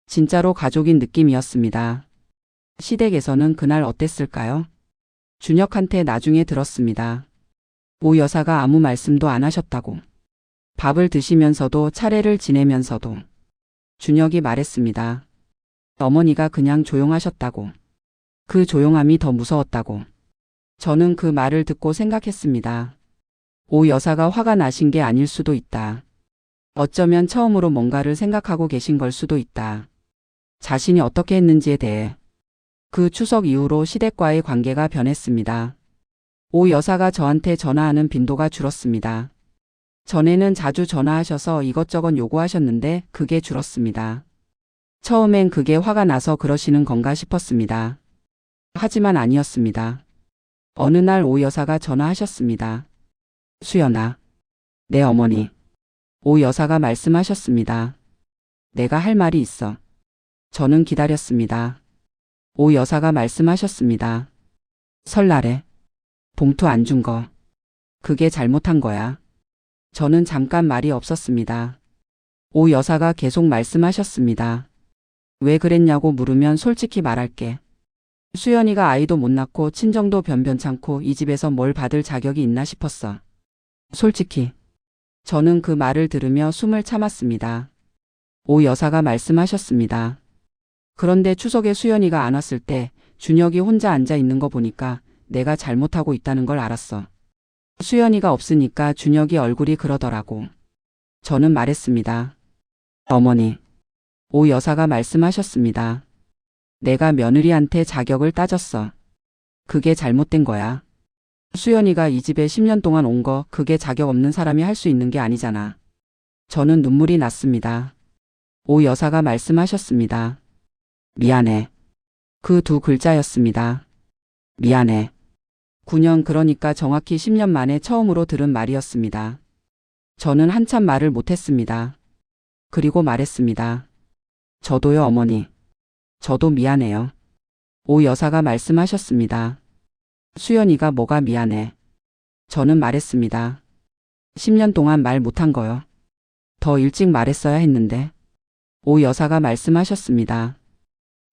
진짜로 가족인 느낌이었습니다. 시댁에서는 그날 어땠을까요? 준혁한테 나중에 들었습니다. 오 여사가 아무 말씀도 안 하셨다고. 밥을 드시면서도 차례를 지내면서도. 준혁이 말했습니다. 어머니가 그냥 조용하셨다고. 그 조용함이 더 무서웠다고. 저는 그 말을 듣고 생각했습니다. 오 여사가 화가 나신 게 아닐 수도 있다. 어쩌면 처음으로 뭔가를 생각하고 계신 걸 수도 있다. 자신이 어떻게 했는지에 대해. 그 추석 이후로 시댁과의 관계가 변했습니다. 오 여사가 저한테 전화하는 빈도가 줄었습니다. 전에는 자주 전화하셔서 이것저것 요구하셨는데 그게 줄었습니다. 처음엔 그게 화가 나서 그러시는 건가 싶었습니다. 하지만 아니었습니다. 어느 날 오 여사가 전화하셨습니다. 수연아. 네, 어머니. 오 여사가 말씀하셨습니다. 내가 할 말이 있어. 저는 기다렸습니다. 오 여사가 말씀하셨습니다. 설날에 봉투 안 준 거. 그게 잘못한 거야. 저는 잠깐 말이 없었습니다. 오 여사가 계속 말씀하셨습니다. 왜 그랬냐고 물으면 솔직히 말할게. 수연이가 아이도 못 낳고 친정도 변변찮고 이 집에서 뭘 받을 자격이 있나 싶었어. 솔직히. 저는 그 말을 들으며 숨을 참았습니다. 오 여사가 말씀하셨습니다. 그런데 추석에 수연이가 안 왔을 때 준혁이 혼자 앉아 있는 거 보니까 내가 잘못하고 있다는 걸 알았어. 수연이가 없으니까 준혁이 얼굴이 그러더라고. 저는 말했습니다. 어머니, 오 여사가 말씀하셨습니다. 내가 며느리한테 자격을 따졌어. 그게 잘못된 거야. 수연이가 이 집에 10년 동안 온 거 그게 자격 없는 사람이 할 수 있는 게 아니잖아. 저는 눈물이 났습니다. 오 여사가 말씀하셨습니다. 미안해. 그 두 글자였습니다. 미안해. 9년 그러니까 정확히 10년 만에 처음으로 들은 말이었습니다. 저는 한참 말을 못했습니다. 그리고 말했습니다. 저도요 어머니. 저도 미안해요. 오 여사가 말씀하셨습니다. 수연이가 뭐가 미안해. 저는 말했습니다. 10년 동안 말 못한 거요. 더 일찍 말했어야 했는데. 오 여사가 말씀하셨습니다.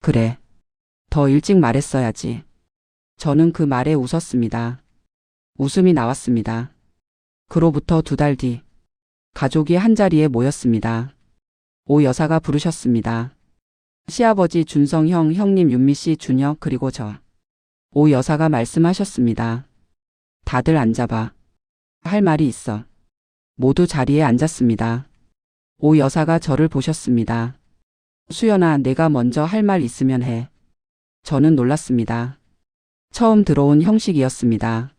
그래. 더 일찍 말했어야지. 저는 그 말에 웃었습니다. 웃음이 나왔습니다. 그로부터 2달 뒤 가족이 한자리에 모였습니다. 오 여사가 부르셨습니다. 시아버지 준성 형, 형님 윤미 씨, 준혁 그리고 저. 오 여사가 말씀하셨습니다. 다들 앉아봐. 할 말이 있어. 모두 자리에 앉았습니다. 오 여사가 저를 보셨습니다. 수연아, 내가 먼저 할 말 있으면 해. 저는 놀랐습니다. 처음 들어온 형식이었습니다.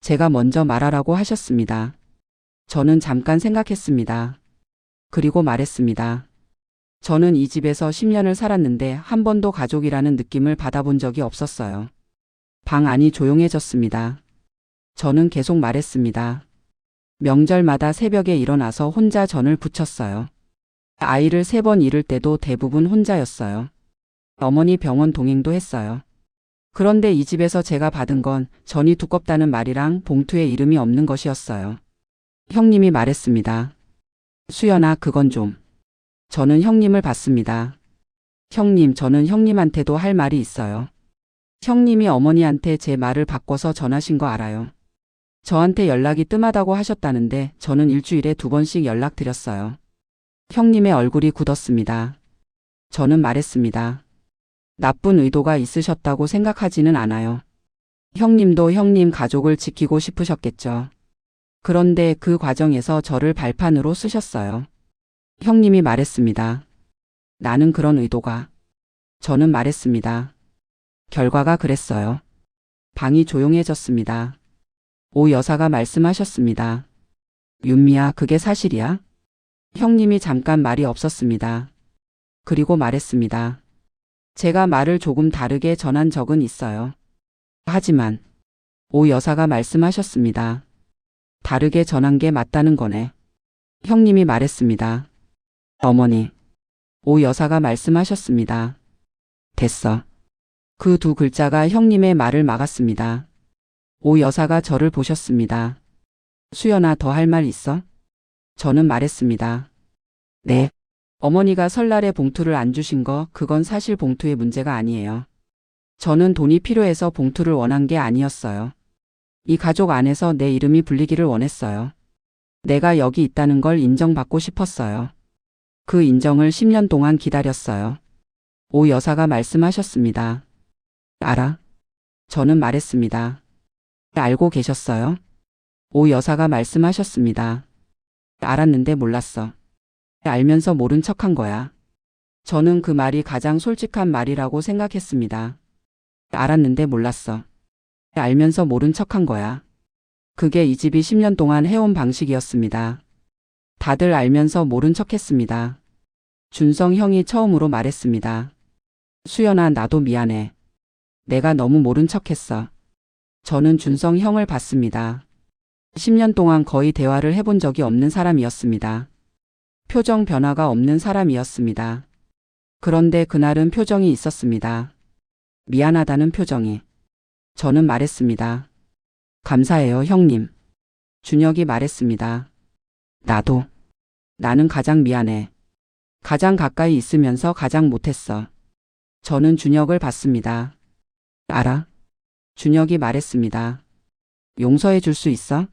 제가 먼저 말하라고 하셨습니다. 저는 잠깐 생각했습니다. 그리고 말했습니다. 저는 이 집에서 10년을 살았는데 한 번도 가족이라는 느낌을 받아본 적이 없었어요. 방 안이 조용해졌습니다. 저는 계속 말했습니다. 명절마다 새벽에 일어나서 혼자 전을 부쳤어요. 아이를 3번 잃을 때도 대부분 혼자였어요. 어머니 병원 동행도 했어요. 그런데 이 집에서 제가 받은 건 전이 두껍다는 말이랑 봉투에 이름이 없는 것이었어요. 형님이 말했습니다. 수연아, 그건 좀. 저는 형님을 봤습니다. 형님, 저는 형님한테도 할 말이 있어요. 형님이 어머니한테 제 말을 바꿔서 전하신 거 알아요. 저한테 연락이 뜸하다고 하셨다는데 저는 일주일에 2번씩 연락드렸어요. 형님의 얼굴이 굳었습니다. 저는 말했습니다. 나쁜 의도가 있으셨다고 생각하지는 않아요. 형님도 형님 가족을 지키고 싶으셨겠죠. 그런데 그 과정에서 저를 발판으로 쓰셨어요. 형님이 말했습니다. 나는 그런 의도가. 저는 말했습니다. 결과가 그랬어요. 방이 조용해졌습니다. 오 여사가 말씀하셨습니다. 윤미야, 그게 사실이야? 형님이 잠깐 말이 없었습니다. 그리고 말했습니다. 제가 말을 조금 다르게 전한 적은 있어요. 하지만 오 여사가 말씀하셨습니다. 다르게 전한 게 맞다는 거네. 형님이 말했습니다. 어머니. 오 여사가 말씀하셨습니다. 됐어. 그 2 글자가 형님의 말을 막았습니다. 오 여사가 저를 보셨습니다. 수연아, 더 할 말 있어? 저는 말했습니다. 네. 어머니가 설날에 봉투를 안 주신 거 그건 사실 봉투의 문제가 아니에요. 저는 돈이 필요해서 봉투를 원한 게 아니었어요. 이 가족 안에서 내 이름이 불리기를 원했어요. 내가 여기 있다는 걸 인정받고 싶었어요. 그 인정을 10년 동안 기다렸어요. 오 여사가 말씀하셨습니다. 알아? 저는 말했습니다. 알고 계셨어요? 오 여사가 말씀하셨습니다. 알았는데 몰랐어. 알면서 모른 척한 거야. 저는 그 말이 가장 솔직한 말이라고 생각했습니다. 알았는데 몰랐어. 알면서 모른 척한 거야. 그게 이 집이 10년 동안 해온 방식이었습니다. 다들 알면서 모른 척했습니다. 준성 형이 처음으로 말했습니다. 수연아, 나도 미안해. 내가 너무 모른 척했어. 저는 준성 형을 봤습니다. 10년 동안 거의 대화를 해본 적이 없는 사람이었습니다. 표정 변화가 없는 사람이었습니다. 그런데 그날은 표정이 있었습니다. 미안하다는 표정이. 저는 말했습니다. 감사해요, 형님. 준혁이 말했습니다. 나도. 나는 가장 미안해. 가장 가까이 있으면서 가장 못했어. 저는 준혁을 봤습니다. 알아? 준혁이 말했습니다. 용서해 줄 수 있어?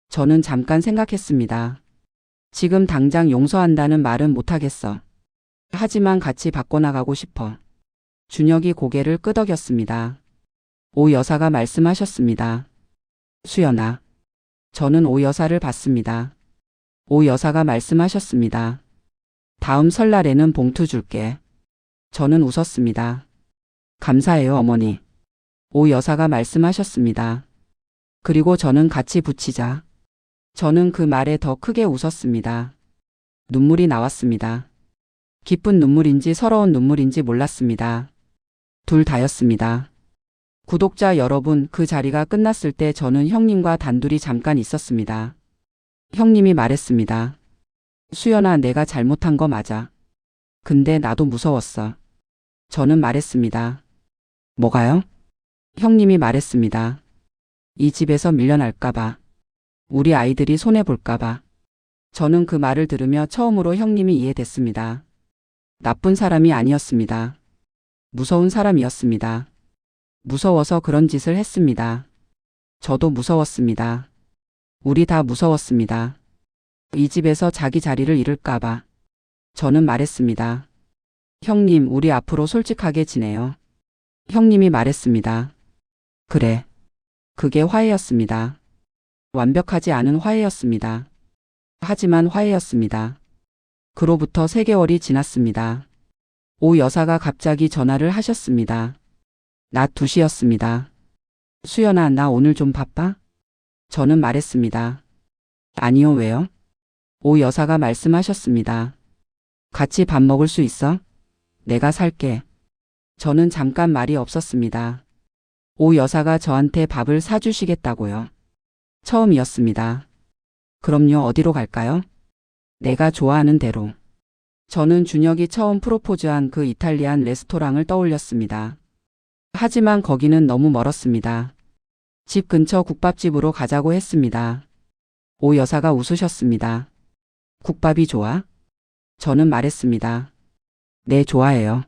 저는 잠깐 생각했습니다. 지금 당장 용서한다는 말은 못하겠어. 하지만 같이 바꿔나가고 싶어. 준혁이 고개를 끄덕였습니다. 오 여사가 말씀하셨습니다. 수연아. 저는 오 여사를 봤습니다. 오 여사가 말씀하셨습니다. 다음 설날에는 봉투 줄게. 저는 웃었습니다. 감사해요, 어머니. 오 여사가 말씀하셨습니다. 그리고 저는 같이 붙이자. 저는 그 말에 더 크게 웃었습니다. 눈물이 나왔습니다. 기쁜 눈물인지 서러운 눈물인지 몰랐습니다. 둘 다였습니다. 구독자 여러분, 그 자리가 끝났을 때 저는 형님과 단둘이 잠깐 있었습니다. 형님이 말했습니다. 수연아, 내가 잘못한 거 맞아. 근데 나도 무서웠어. 저는 말했습니다. 뭐가요? 형님이 말했습니다. 이 집에서 밀려날까봐. 우리 아이들이 손해볼까봐. 저는 그 말을 들으며 처음으로 형님이 이해됐습니다. 나쁜 사람이 아니었습니다. 무서운 사람이었습니다. 무서워서 그런 짓을 했습니다. 저도 무서웠습니다. 우리 다 무서웠습니다. 이 집에서 자기 자리를 잃을까봐. 저는 말했습니다. 형님, 우리 앞으로 솔직하게 지내요. 형님이 말했습니다. 그래. 그게 화해였습니다. 완벽하지 않은 화해였습니다. 하지만 화해였습니다. 그로부터 3개월이 지났습니다. 오 여사가 갑자기 전화를 하셨습니다. 낮 2시였습니다. 수연아, 나 오늘 좀 바빠? 저는 말했습니다. 아니요, 왜요? 오 여사가 말씀하셨습니다. 같이 밥 먹을 수 있어? 내가 살게. 저는 잠깐 말이 없었습니다. 오 여사가 저한테 밥을 사주시겠다고요. 처음이었습니다. 그럼요, 어디로 갈까요? 내가 좋아하는 대로. 저는 준혁이 처음 프로포즈한 그 이탈리안 레스토랑을 떠올렸습니다. 하지만 거기는 너무 멀었습니다. 집 근처 국밥집으로 가자고 했습니다. 오 여사가 웃으셨습니다. 국밥이 좋아? 저는 말했습니다. 네, 좋아해요.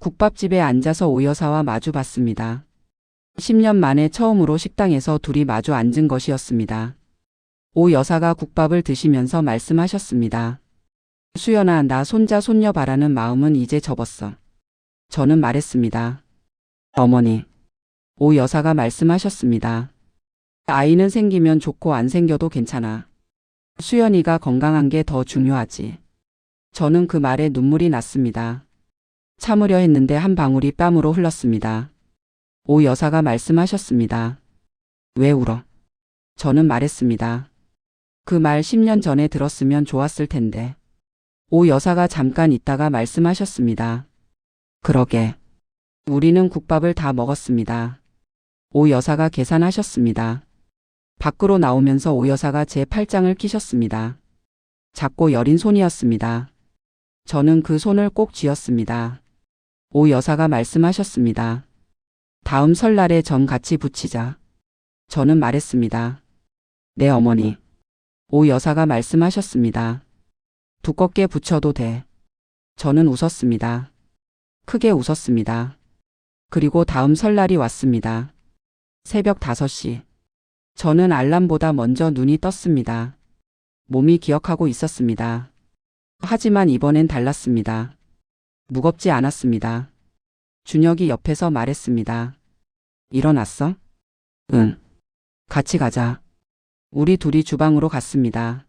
국밥집에 앉아서 오 여사와 마주 봤습니다. 10년 만에 처음으로 식당에서 둘이 마주 앉은 것이었습니다. 오 여사가 국밥을 드시면서 말씀하셨습니다. 수연아, 나 손자 손녀 바라는 마음은 이제 접었어. 저는 말했습니다. 어머니. 오 여사가 말씀하셨습니다. 아이는 생기면 좋고 안 생겨도 괜찮아. 수연이가 건강한 게 더 중요하지. 저는 그 말에 눈물이 났습니다. 참으려 했는데 한 방울이 뺨으로 흘렀습니다. 오 여사가 말씀하셨습니다. 왜 울어? 저는 말했습니다. 그 말 10년 전에 들었으면 좋았을 텐데. 오 여사가 잠깐 있다가 말씀하셨습니다. 그러게. 우리는 국밥을 다 먹었습니다. 오 여사가 계산하셨습니다. 밖으로 나오면서 오 여사가 제 팔짱을 끼셨습니다. 작고 여린 손이었습니다. 저는 그 손을 꼭 쥐었습니다. 오 여사가 말씀하셨습니다. 다음 설날에 전 같이 붙이자. 저는 말했습니다. 네, 어머니. 오 여사가 말씀하셨습니다. 두껍게 붙여도 돼. 저는 웃었습니다. 크게 웃었습니다. 그리고 다음 설날이 왔습니다. 새벽 5시. 저는 알람보다 먼저 눈이 떴습니다. 몸이 기억하고 있었습니다. 하지만 이번엔 달랐습니다. 무겁지 않았습니다. 준혁이 옆에서 말했습니다. 일어났어? 응. 같이 가자. 우리 둘이 주방으로 갔습니다.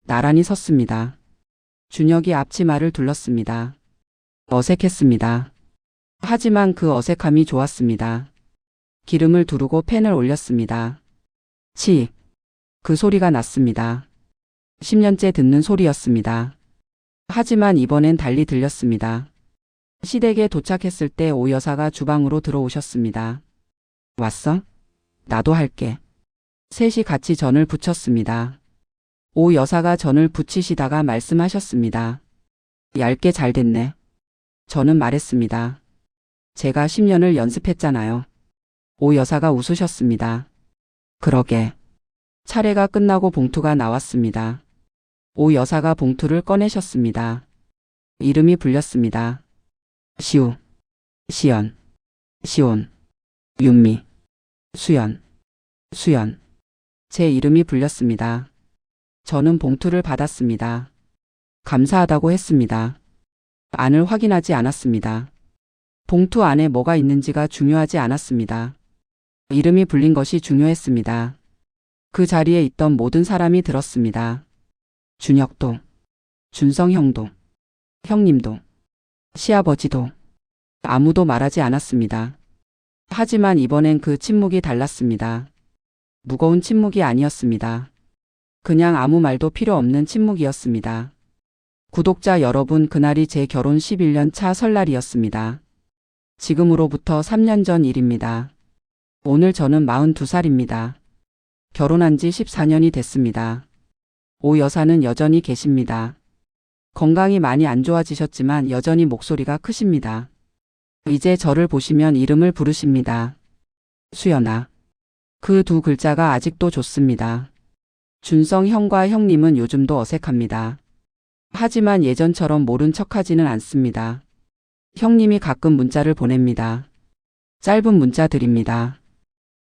나란히 섰습니다. 준혁이 앞치마를 둘렀습니다. 어색했습니다. 하지만 그 어색함이 좋았습니다. 기름을 두르고 팬을 올렸습니다. 치. 그 소리가 났습니다. 10년째 듣는 소리였습니다. 하지만 이번엔 달리 들렸습니다. 시댁에 도착했을 때 오 여사가 주방으로 들어오셨습니다. 왔어? 나도 할게. 셋이 같이 전을 부쳤습니다. 오 여사가 전을 부치시다가 말씀하셨습니다. 얇게 잘 됐네. 저는 말했습니다. 제가 10년을 연습했잖아요. 오 여사가 웃으셨습니다. 그러게. 차례가 끝나고 봉투가 나왔습니다. 오 여사가 봉투를 꺼내셨습니다. 이름이 불렸습니다. 시우, 시연, 시온, 윤미, 수연, 수연. 제 이름이 불렸습니다. 저는 봉투를 받았습니다. 감사하다고 했습니다. 안을 확인하지 않았습니다. 봉투 안에 뭐가 있는지가 중요하지 않았습니다. 이름이 불린 것이 중요했습니다. 그 자리에 있던 모든 사람이 들었습니다. 준혁도, 준성 형도, 형님도, 시아버지도. 아무도 말하지 않았습니다. 하지만 이번엔 그 침묵이 달랐습니다. 무거운 침묵이 아니었습니다. 그냥 아무 말도 필요 없는 침묵이었습니다. 구독자 여러분, 그날이 제 결혼 11년 차 설날이었습니다. 지금으로부터 3년 전 일입니다. 오늘 저는 42살입니다. 결혼한 지 14년이 됐습니다. 오 여사는 여전히 계십니다. 건강이 많이 안 좋아지셨지만 여전히 목소리가 크십니다. 이제 저를 보시면 이름을 부르십니다. 수연아. 그 두 글자가 아직도 좋습니다. 준성 형과 형님은 요즘도 어색합니다. 하지만 예전처럼 모른 척하지는 않습니다. 형님이 가끔 문자를 보냅니다. 짧은 문자들입니다.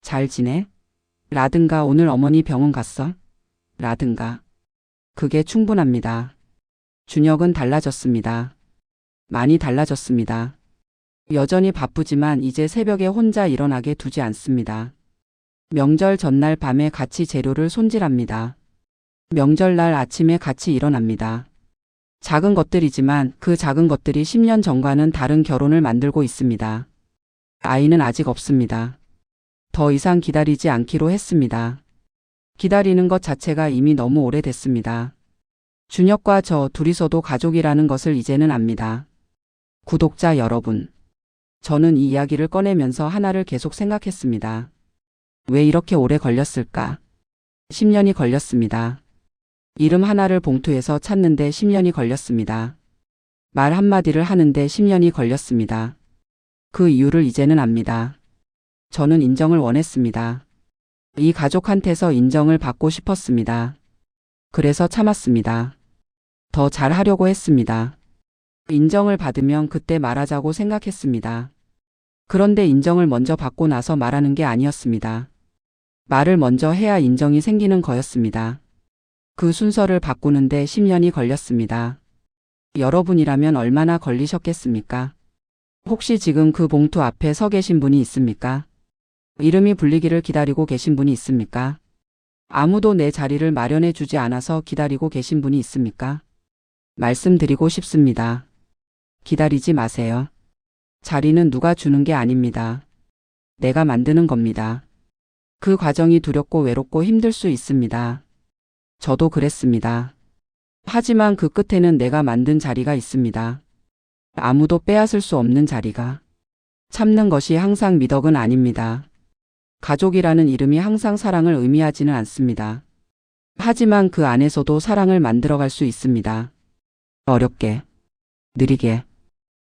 잘 지내? 라든가 오늘 어머니 병원 갔어? 라든가. 그게 충분합니다. 준혁은 달라졌습니다. 많이 달라졌습니다. 여전히 바쁘지만 이제 새벽에 혼자 일어나게 두지 않습니다. 명절 전날 밤에 같이 재료를 손질합니다. 명절날 아침에 같이 일어납니다. 작은 것들이지만 그 작은 것들이 10년 전과는 다른 결혼을 만들고 있습니다. 아이는 아직 없습니다. 더 이상 기다리지 않기로 했습니다. 기다리는 것 자체가 이미 너무 오래됐습니다. 준혁과 저 둘이서도 가족이라는 것을 이제는 압니다. 구독자 여러분, 저는 이 이야기를 꺼내면서 하나를 계속 생각했습니다. 왜 이렇게 오래 걸렸을까? 10년이 걸렸습니다. 이름 하나를 봉투에서 찾는데 10년이 걸렸습니다. 말 한마디를 하는데 10년이 걸렸습니다. 그 이유를 이제는 압니다. 저는 인정을 원했습니다. 이 가족한테서 인정을 받고 싶었습니다. 그래서 참았습니다. 더 잘하려고 했습니다. 인정을 받으면 그때 말하자고 생각했습니다. 그런데 인정을 먼저 받고 나서 말하는 게 아니었습니다. 말을 먼저 해야 인정이 생기는 거였습니다. 그 순서를 바꾸는데 10년이 걸렸습니다. 여러분이라면 얼마나 걸리셨겠습니까? 혹시 지금 그 봉투 앞에 서 계신 분이 있습니까? 이름이 불리기를 기다리고 계신 분이 있습니까? 아무도 내 자리를 마련해 주지 않아서 기다리고 계신 분이 있습니까? 말씀드리고 싶습니다. 기다리지 마세요. 자리는 누가 주는 게 아닙니다. 내가 만드는 겁니다. 그 과정이 두렵고 외롭고 힘들 수 있습니다. 저도 그랬습니다. 하지만 그 끝에는 내가 만든 자리가 있습니다. 아무도 빼앗을 수 없는 자리가. 참는 것이 항상 미덕은 아닙니다. 가족이라는 이름이 항상 사랑을 의미하지는 않습니다. 하지만 그 안에서도 사랑을 만들어갈 수 있습니다. 어렵게, 느리게.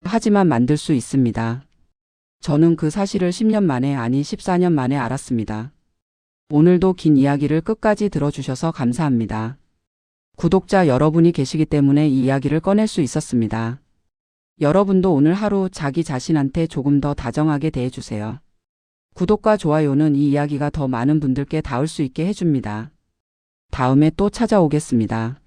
하지만 만들 수 있습니다. 저는 그 사실을 10년 만에, 아니 14년 만에 알았습니다. 오늘도 긴 이야기를 끝까지 들어주셔서 감사합니다. 구독자 여러분이 계시기 때문에 이 이야기를 꺼낼 수 있었습니다. 여러분도 오늘 하루 자기 자신한테 조금 더 다정하게 대해주세요. 구독과 좋아요는 이 이야기가 더 많은 분들께 닿을 수 있게 해줍니다. 다음에 또 찾아오겠습니다.